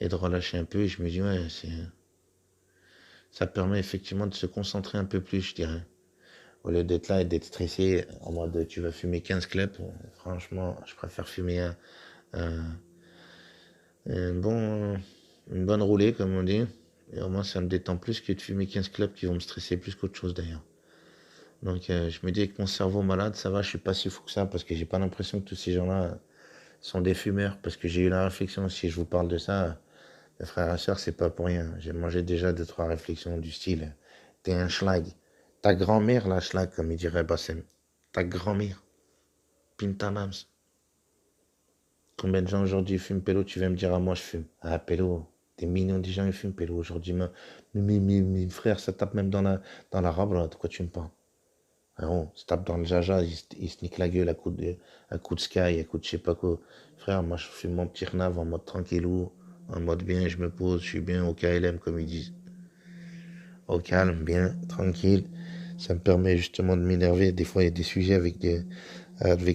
Speaker 1: et de relâcher un peu. Et je me dis, ouais, ça permet effectivement de se concentrer un peu plus, je dirais. Au lieu d'être là et d'être stressé en mode tu vas fumer 15 clopes, franchement, je préfère fumer un, un bon, une bonne roulée, comme on dit. Et au moins, ça me détend plus que de fumer 15 clopes qui vont me stresser plus qu'autre chose d'ailleurs. Donc, je me dis avec mon cerveau malade, ça va, je suis pas si fou que ça parce que j'ai pas l'impression que tous ces gens-là sont des fumeurs. Parce que j'ai eu la réflexion, si je vous parle de ça, mes frères et sœurs, c'est pas pour rien. J'ai mangé déjà 2-3 réflexions du style t'es un schlag. Ta grand-mère, la schlag, comme il dirait Bassem. Ta grand-mère. Pinta Mams. Combien de gens aujourd'hui fument pélo? Tu viens me dire, ah, moi je fume. Ah, pélo. Des millions de gens ils fument pélo aujourd'hui. Mes frères, ça tape même dans la robe, là. De quoi tu me parles? Ah bon, se tape dans le jaja, il se nique la gueule à coup de sky, à coup de je sais pas quoi. Frère, moi je fume mon petit renave en mode tranquillou, en mode bien, je me pose, je suis bien au KLM comme ils disent. Au calme, bien, tranquille. Ça me permet justement de m'énerver. Des fois, il y a des sujets avec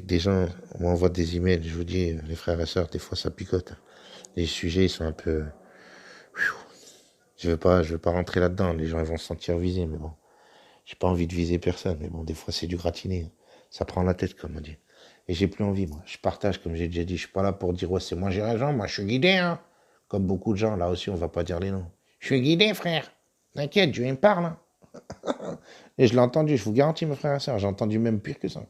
Speaker 1: des gens, on m'envoie des emails, je vous dis, les frères et sœurs, des fois ça picote. Les sujets, ils sont un peu... je veux pas rentrer là-dedans, les gens ils vont se sentir visés, mais bon. J'ai pas envie de viser personne, mais bon, des fois c'est du gratiné. Ça prend la tête, comme on dit. Et j'ai plus envie, moi. Je partage, comme j'ai déjà dit, je suis pas là pour dire, ouais, c'est moi j'ai raison, moi je suis guidé, hein. Comme beaucoup de gens, là aussi, on va pas dire les noms. Je suis guidé, frère. T'inquiète, Dieu il me parle, hein. Et je l'ai entendu, je vous garantis, mes frères et sœurs, j'ai entendu même pire que ça.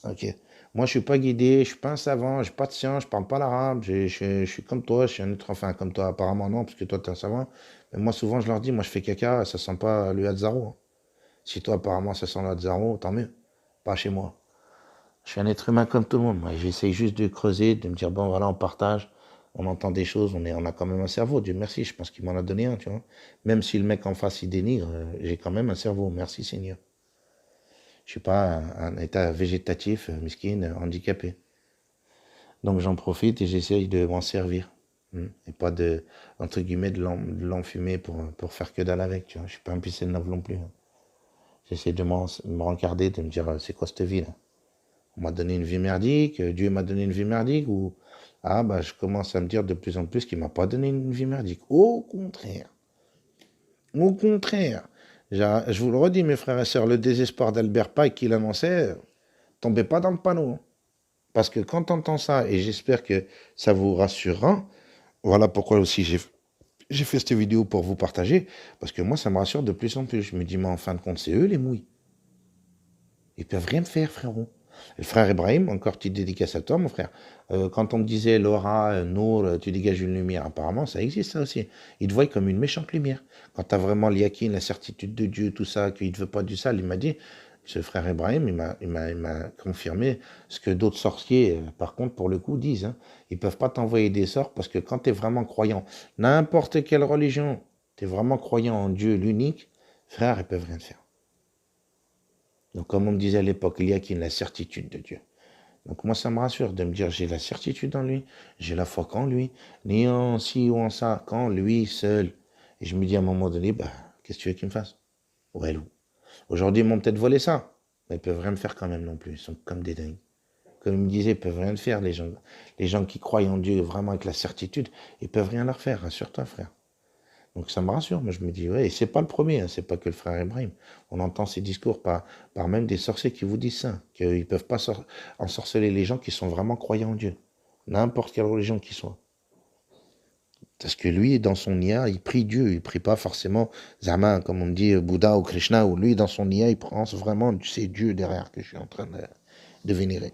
Speaker 1: Ok. Moi, je suis pas guidé, je suis pas un savant, j'ai pas de science, je parle pas l'arabe, je suis comme toi, je suis un être, enfin, comme toi, apparemment non, parce que toi, tu es un savant. Mais moi, souvent, je leur dis, moi, je fais caca, ça sent pas le Hatzaro, hein. Si toi, apparemment, ça sent le Hatzaro, tant mieux. Pas chez moi. Je suis un être humain comme tout le monde. Moi, j'essaye juste de creuser, de me dire, bon, voilà, on partage, on entend des choses, on a quand même un cerveau, Dieu merci, je pense qu'il m'en a donné un, tu vois. Même si le mec en face, il dénigre, j'ai quand même un cerveau, merci Seigneur. Je suis pas un état végétatif, miskin, handicapé. Donc j'en profite et j'essaye de m'en servir. Et pas de, entre guillemets, de l'enfumer pour faire que dalle avec, tu vois. Je suis pas un pissé de neuf non plus, hein. J'essaie de me rencarder, de me dire, c'est quoi cette vie, là? On m'a donné une vie merdique, Dieu m'a donné une vie merdique, ou, ah, bah, je commence à me dire de plus en plus qu'il m'a pas donné une vie merdique. Au contraire. Au contraire. Je vous le redis, mes frères et sœurs, le désespoir d'Albert Pike qu'il annonçait, tombez pas dans le panneau, hein. Parce que quand on entend ça, et j'espère que ça vous rassurera, voilà pourquoi aussi j'ai fait cette vidéo pour vous partager, parce que moi, ça me rassure de plus en plus. Je me dis, mais en fin de compte, c'est eux les mouilles. Ils peuvent rien me faire, frérot. Le frère Ibrahim, encore petite dédicace à toi, mon frère. Quand on me disait, Laura, Nour, tu dégages une lumière, apparemment, ça existe, ça aussi. Ils te voient comme une méchante lumière. Quand tu as vraiment l'yakin, la certitude de Dieu, tout ça, qu'il ne veut pas du sale, il m'a dit, ce frère Ibrahim, il m'a confirmé ce que d'autres sorciers, par contre, pour le coup, disent, hein. Ils ne peuvent pas t'envoyer des sorts parce que quand tu es vraiment croyant, n'importe quelle religion, tu es vraiment croyant en Dieu, l'unique, frère, ils peuvent rien te faire. Donc, comme on me disait à l'époque, il y a qui la certitude de Dieu. Donc, moi, ça me rassure de me dire, j'ai la certitude en lui, j'ai la foi qu'en lui, ni en ci ou en ça, qu'en lui seul. Et je me dis à un moment donné, bah, qu'est-ce que tu veux qu'il me fasse? Ouais, loup. Aujourd'hui, ils m'ont peut-être volé ça, mais ils peuvent rien me faire quand même non plus. Ils sont comme des dingues. Comme il me disait, ils peuvent rien me faire, les gens. Les gens qui croient en Dieu vraiment avec la certitude, ils peuvent rien leur faire, rassure-toi, frère. Donc ça me rassure, moi je me dis, ouais, et c'est pas le premier, hein, c'est pas que le frère Ibrahim. On entend ces discours par même des sorciers qui vous disent ça, qu'ils ne peuvent pas ensorceler les gens qui sont vraiment croyants en Dieu, n'importe quelle religion qu'ils soient. Parce que lui, dans son IA, il prie Dieu, il prie pas forcément Zama, comme on me dit, Bouddha ou Krishna, ou lui, dans son IA, il pense vraiment, c'est Dieu derrière que je suis en train de vénérer.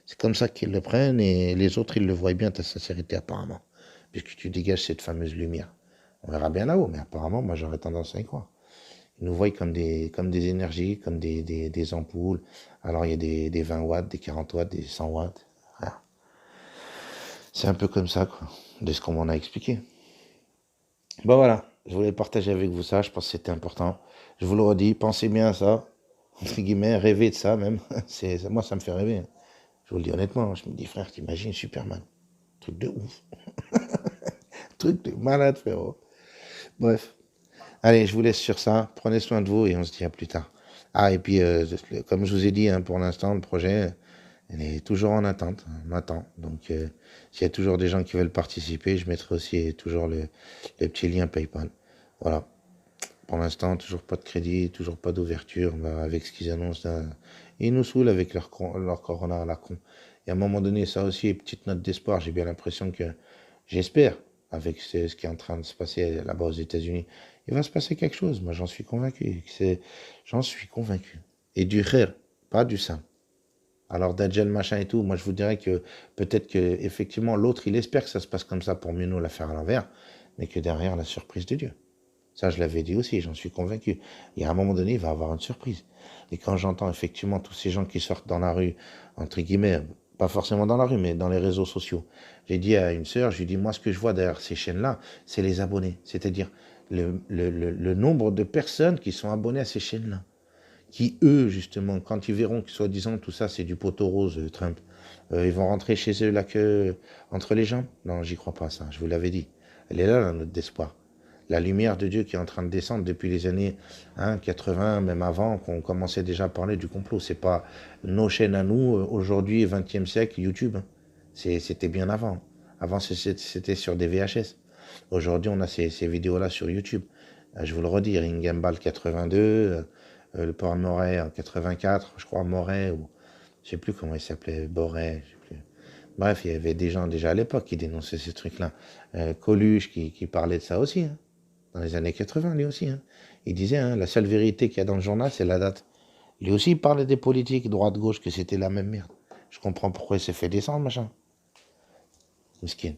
Speaker 1: C'est comme ça qu'ils le prennent, et les autres, ils le voient bien, ta sincérité apparemment, puisque tu dégages cette fameuse lumière. On verra bien là-haut, mais apparemment, moi, j'aurais tendance à y croire. Ils nous voient comme des énergies, comme des ampoules. Alors, il y a des 20 watts, des 40 watts, des 100 watts. Voilà. C'est un peu comme ça, quoi, de ce qu'on m'en a expliqué. Bon, voilà, je voulais partager avec vous ça, je pense que c'était important. Je vous le redis, pensez bien à ça, entre guillemets, rêvez de ça même. Moi, ça me fait rêver. Je vous le dis honnêtement, je me dis, frère, t'imagines Superman. Truc de ouf. Truc de malade, frérot. Bref. Allez, je vous laisse sur ça. Prenez soin de vous et on se dit à plus tard. Ah, et puis, comme je vous ai dit, hein, pour l'instant, le projet, il est toujours en attente. On attend. Donc, s'il y a toujours des gens qui veulent participer, je mettrai aussi toujours le petit lien PayPal. Voilà. Pour l'instant, toujours pas de crédit, toujours pas d'ouverture. Bah, avec ce qu'ils annoncent, là, ils nous saoulent avec leur corona à la con. Et à un moment donné, ça aussi, petite note d'espoir. J'ai bien l'impression que, j'espère, avec ce qui est en train de se passer là-bas aux États-Unis, il va se passer quelque chose. Moi, j'en suis convaincu. J'en suis convaincu. Et du khair, pas du ça. Alors, Dajjal, machin et tout, moi, je vous dirais que peut-être que effectivement l'autre, il espère que ça se passe comme ça pour mieux nous la faire à l'envers, mais que derrière, la surprise de Dieu. Ça, je l'avais dit aussi, j'en suis convaincu. Et à un moment donné, il va y avoir une surprise. Et quand j'entends effectivement tous ces gens qui sortent dans la rue, entre guillemets, pas forcément dans la rue, mais dans les réseaux sociaux, j'ai dit à une sœur, je lui dis, moi, ce que je vois derrière ces chaînes-là, c'est les abonnés. C'est-à-dire le nombre de personnes qui sont abonnées à ces chaînes-là. Qui, eux, justement, quand ils verront que, soi-disant, tout ça, c'est du poteau rose, Trump, ils vont rentrer chez eux, la queue entre les jambes. Non, j'y crois pas, ça, je vous l'avais dit. Elle est là, la note d'espoir. La lumière de Dieu qui est en train de descendre depuis les années 80, même avant, qu'on commençait déjà à parler du complot. C'est pas nos chaînes à nous, aujourd'hui, 20e siècle, YouTube. Hein. C'était bien avant. Avant, c'était sur des VHS. Aujourd'hui, on a ces vidéos-là sur YouTube. Je vous le redis, Ringambal 82, le Port Moret en 84, je crois Moret, ou je sais plus comment il s'appelait, Boré, je sais plus. Bref, il y avait des gens déjà à l'époque qui dénonçaient ces trucs-là. Coluche qui parlait de ça aussi, hein, dans les années 80, lui aussi. Hein. Il disait, hein, la seule vérité qu'il y a dans le journal, c'est la date. Lui aussi, il parlait des politiques, droite-gauche, que c'était la même merde. Je comprends pourquoi il s'est fait descendre, machin. Miskin.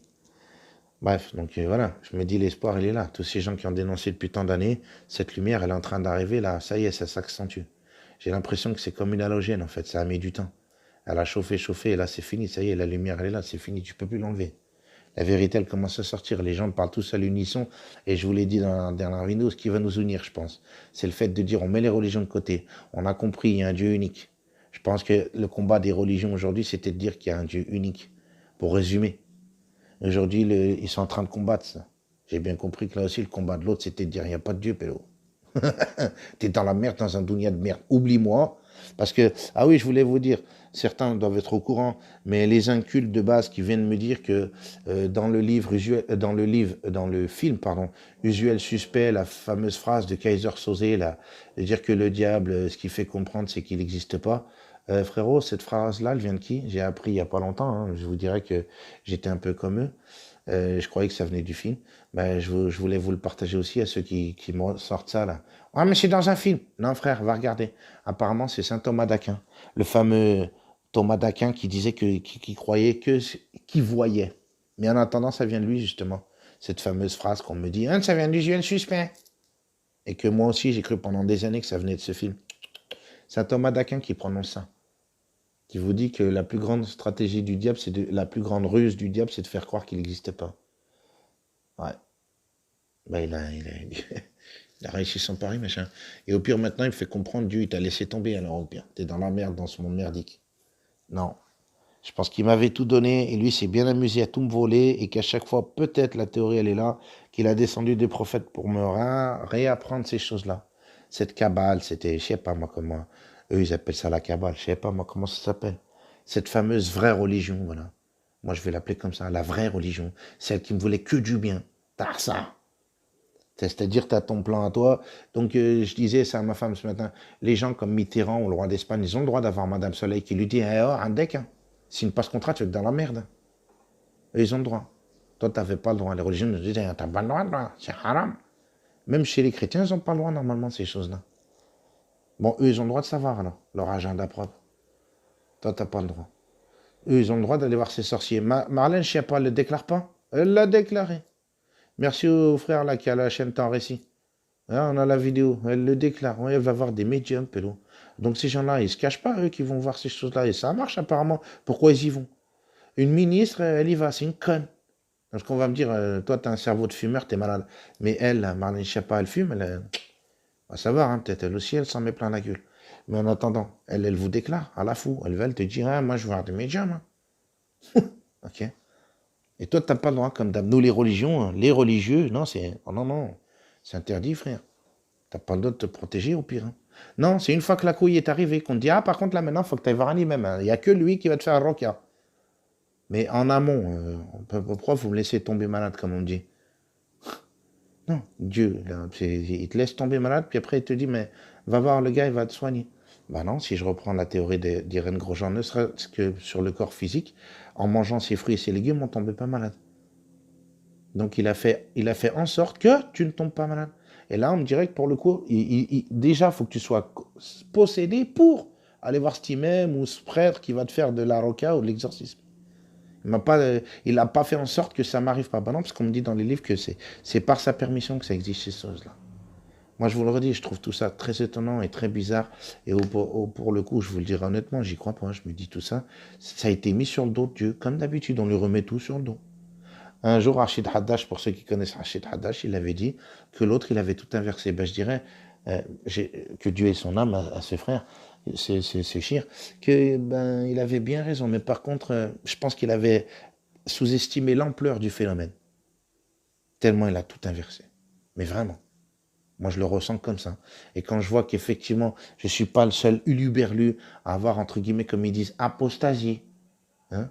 Speaker 1: Bref, donc voilà, je me dis l'espoir, il est là. Tous ces gens qui ont dénoncé depuis tant d'années, cette lumière, elle est en train d'arriver là, ça y est, ça s'accentue. J'ai l'impression que c'est comme une halogène en fait, ça a mis du temps. Elle a chauffé, chauffé, et là c'est fini, ça y est, la lumière elle est là, c'est fini, tu peux plus l'enlever. La vérité, elle commence à sortir, les gens parlent tous à l'unisson, et je vous l'ai dit dans la dernière vidéo, ce qui va nous unir, je pense, c'est le fait de dire on met les religions de côté, on a compris, il y a un Dieu unique. Je pense que le combat des religions aujourd'hui, c'était de dire qu'il y a un Dieu unique, pour résumer. Aujourd'hui, ils sont en train de combattre ça. J'ai bien compris que là aussi, le combat de l'autre, c'était de dire, il n'y a pas de Dieu, pélo. T'es dans la merde, dans un dounia de merde. Oublie-moi. Parce que, ah oui, je voulais vous dire, certains doivent être au courant, mais les incultes de base qui viennent me dire que dans le film, pardon, Usuel Suspect, la fameuse phrase de Kaiser Soze, là, de dire que le diable, ce qui fait comprendre, c'est qu'il n'existe pas. Frérot, cette phrase-là, elle vient de qui? J'ai appris il n'y a pas longtemps, hein. Je vous dirais que j'étais un peu comme eux. Je croyais que ça venait du film. Ben, je voulais vous le partager aussi à ceux qui me sortent ça là. Ah, mais c'est dans un film. Non, frère, va regarder. Apparemment, c'est saint Thomas d'Aquin. Le fameux Thomas d'Aquin qui disait qui croyait qu'il voyait. Mais en attendant, ça vient de lui, justement. Cette fameuse phrase qu'on me dit, hein, ça vient du Usuel Suspect. Et que moi aussi, j'ai cru pendant des années que ça venait de ce film. Saint Thomas d'Aquin qui prononce ça. Qui vous dit que la plus grande stratégie du diable, la plus grande ruse du diable, c'est de faire croire qu'il n'existe pas. Ouais. Ben, il a réussi son pari, machin. Et au pire, maintenant, il me fait comprendre, Dieu, il t'a laissé tomber, alors au pire. T'es dans la merde, dans ce monde merdique. Non. Je pense qu'il m'avait tout donné, et lui s'est bien amusé à tout me voler, et qu'à chaque fois, peut-être, la théorie, elle est là, qu'il a descendu des prophètes pour me réapprendre ces choses-là. Cette cabale, c'était, je sais pas moi comment, eux, ils appellent ça la cabale, je sais pas moi comment ça s'appelle. Cette fameuse vraie religion, voilà. Moi, je vais l'appeler comme ça, la vraie religion. Celle qui me voulait que du bien. T'as ça. C'est-à-dire, tu as ton plan à toi. Donc, je disais ça à ma femme ce matin. Les gens comme Mitterrand ou le roi d'Espagne, ils ont le droit d'avoir Madame Soleil qui lui dit, eh, oh, un deck, hein. S'il ne passe contrat, tu vas être dans la merde. Eux, ils ont le droit. Toi, tu n'avais pas le droit. Les religions nous disaient, t'as pas le droit, c'est haram. Même chez les chrétiens, ils n'ont pas le droit, normalement, ces choses-là. Bon, eux, ils ont le droit de savoir, alors, leur agenda propre. Toi, tu n'as pas le droit. Eux, ils ont le droit d'aller voir ces sorciers. Marlène Schiappa ne le déclare pas. Elle l'a déclaré. Merci au frère là qui a la chaîne Temps Récit. Là, on a la vidéo, elle le déclare. Ouais, elle va voir des médiums, pélo. Donc ces gens-là, ils se cachent pas, eux, qui vont voir ces choses-là. Et ça marche apparemment. Pourquoi ils y vont? Une ministre, elle y va, c'est une conne. Parce qu'on va me dire, toi, t'as un cerveau de fumeur, t'es malade. Mais elle, Marlène Schiappa, elle fume, elle, va savoir, hein, peut-être elle aussi, elle s'en met plein la gueule. Mais en attendant, elle vous déclare à la fou. Elle va, elle te dire, ah, moi, je veux voir des médiums. Hein. Ok. Et toi, t'as pas le droit, comme d'hab. Nous, les religions, hein, les religieux, non, c'est. Oh, non, non. C'est interdit, frère. T'as pas le droit de te protéger, au pire. Hein. Non, c'est une fois que la couille est arrivée qu'on te dit, ah, par contre, là, maintenant, il faut que tu ailles voir un imam. Hein. Il n'y a que lui qui va te faire un roca. Mais en amont, pourquoi vous me laissez tomber malade, comme on dit? Non, Dieu, là, il te laisse tomber malade, puis après, il te dit, mais va voir le gars, il va te soigner. Ben non, si je reprends la théorie d'Irène Grosjean, ne serait-ce que sur le corps physique, en mangeant ses fruits et ses légumes, on ne tombait pas malade. Donc il a fait en sorte que tu ne tombes pas malade. Et là, on me dirait que pour le coup, déjà, il faut que tu sois possédé pour aller voir cet imam ou ce prêtre qui va te faire de la roca ou de l'exorcisme. Il n'a pas fait en sorte que ça m'arrive pas. Ben non, parce qu'on me dit dans les livres que c'est par sa permission que ça existe ces choses-là. Moi, je vous le redis, je trouve tout ça très étonnant et très bizarre. Et pour le coup, je vous le dirai honnêtement, j'y crois pas. Je me dis tout ça, ça a été mis sur le dos de Dieu. Comme d'habitude, on lui remet tout sur le dos. Un jour, Rachid Haddash, pour ceux qui connaissent Rachid Haddash, il avait dit que l'autre, il avait tout inversé. Ben, je dirais que Dieu ait son âme à ses frères, c'est Chir, que ben, il avait bien raison. Mais par contre, je pense qu'il avait sous-estimé l'ampleur du phénomène. Tellement il a tout inversé. Mais vraiment. Moi, je le ressens comme ça. Et quand je vois qu'effectivement, je ne suis pas le seul uluberlu à avoir, entre guillemets, comme ils disent, apostasié, hein,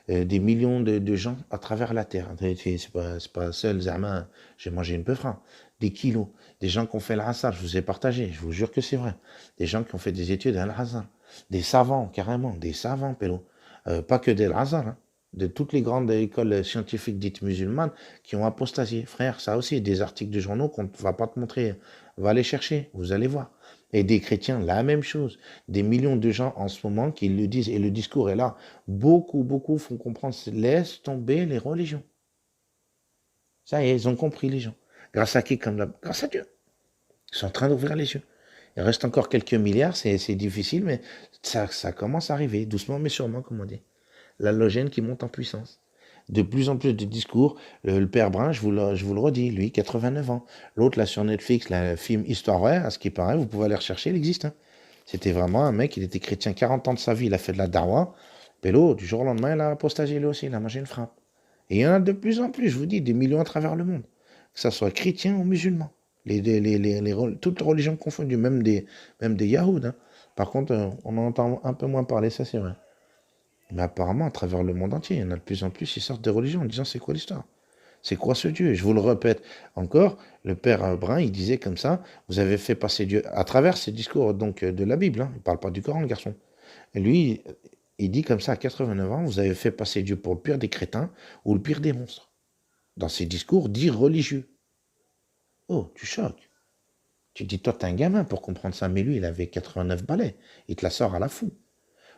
Speaker 1: des millions de gens à travers la terre. C'est pas seul, Zama, j'ai mangé une peu frein. Des kilos. Des gens qui ont fait le hasard, je vous ai partagé, je vous jure que c'est vrai. Des gens qui ont fait des études à l'Azhar. Des savants, carrément, des savants, pélo. Pas que des Al-Azhar, hein, de toutes les grandes écoles scientifiques dites musulmanes qui ont apostasié. Frère, ça aussi, des articles de journaux qu'on ne va pas te montrer. Va les chercher, vous allez voir. Et des chrétiens, la même chose. Des millions de gens en ce moment qui le disent, et le discours est là. Beaucoup font comprendre, laisse tomber les religions. Ça y est, ils ont compris les gens. Grâce à qui comme là? Grâce à Dieu. Ils sont en train d'ouvrir les yeux. Il reste encore quelques milliards, c'est difficile, mais ça commence à arriver, doucement mais sûrement, comme on dit. L'halogène qui monte en puissance. De plus en plus de discours. Le père Brun, je vous le redis, lui, 89 ans. L'autre, là, sur Netflix, le film Histoire vraie, à ce qui paraît, vous pouvez aller rechercher, il existe. Hein. C'était vraiment un mec, il était chrétien 40 ans de sa vie, il a fait de la darwa. Pélo, du jour au lendemain, il a apostagié lui aussi, il a mangé une frappe. Et il y en a de plus en plus, je vous dis, des millions à travers le monde. Que ça soit chrétien ou musulman. Toutes les religions confondues, même des Yahouds. Hein. Par contre, on en entend un peu moins parler, ça c'est vrai. Mais apparemment, à travers le monde entier, il y en a de plus en plus qui sortent des religions en disant c'est quoi l'histoire? C'est quoi ce Dieu? Je vous le répète encore, le père Brun, il disait comme ça, vous avez fait passer Dieu à travers ses discours donc de la Bible, hein, il ne parle pas du Coran, le garçon. Et lui, il dit comme ça à 89 ans, vous avez fait passer Dieu pour le pire des crétins ou le pire des monstres. Dans ses discours dits religieux. Oh, tu choques. Tu dis, toi, t'es un gamin pour comprendre ça, mais lui, il avait 89 balais. Il te la sort à la fou.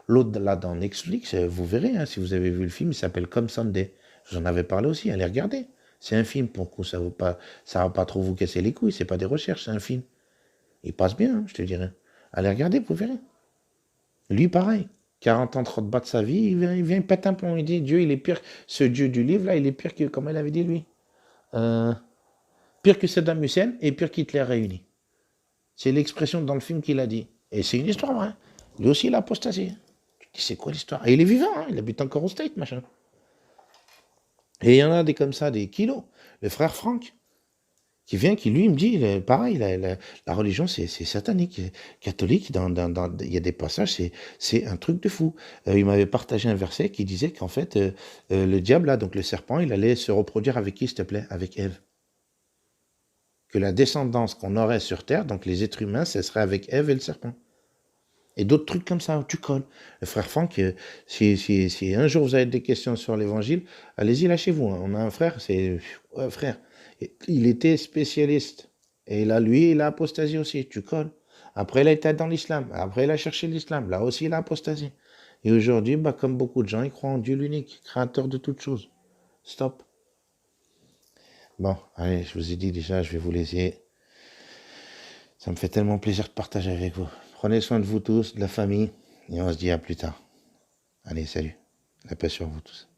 Speaker 1: L'autre, là, dans Netflix, vous verrez, hein, si vous avez vu le film, il s'appelle Comme Sunday. Je vous en avais parlé aussi, allez regarder. C'est un film, pour que ça va pas trop vous casser les couilles, c'est pas des recherches, c'est un film. Il passe bien, hein, je te dirais. Allez regarder, vous verrez. Lui, pareil. 40 ans, 30 bas de sa vie, il vient, il pète un plomb. Il dit, Dieu, il est pire. Ce Dieu du livre, là, il est pire que, comme elle avait dit, lui. Pire que Saddam Hussein et pire qu'Hitler réuni. C'est l'expression dans le film qu'il a dit. Et c'est une histoire vraie. Lui aussi, il a apostasé. Tu te dis, c'est quoi l'histoire? Et il est vivant, hein, il habite encore au State, machin. Et il y en a des comme ça, des kilos. Le frère Franck, qui vient, qui lui me dit, pareil, la religion, c'est satanique. Catholique, il y a des passages, c'est un truc de fou. Il m'avait partagé un verset qui disait qu'en fait, le diable, là, donc le serpent, il allait se reproduire avec qui, s'il te plaît? Avec Ève. Que la descendance qu'on aurait sur Terre, donc les êtres humains, ce serait avec Ève et le serpent. Et d'autres trucs comme ça, où tu colles. Le frère Franck, si un jour vous avez des questions sur l'évangile, allez-y, lâchez-vous. Hein. On a un frère, frère. Il était spécialiste. Et là, lui, il a apostasié aussi, tu colles. Après, il a été dans l'islam. Après, il a cherché l'islam. Là aussi, il a apostasié. Et aujourd'hui, bah, comme beaucoup de gens, ils croient en Dieu l'unique, créateur de toutes choses. Stop. Bon, allez, je vous ai dit déjà, je vais vous laisser. Ça me fait tellement plaisir de partager avec vous. Prenez soin de vous tous, de la famille, et on se dit à plus tard. Allez, salut. La paix sur vous tous.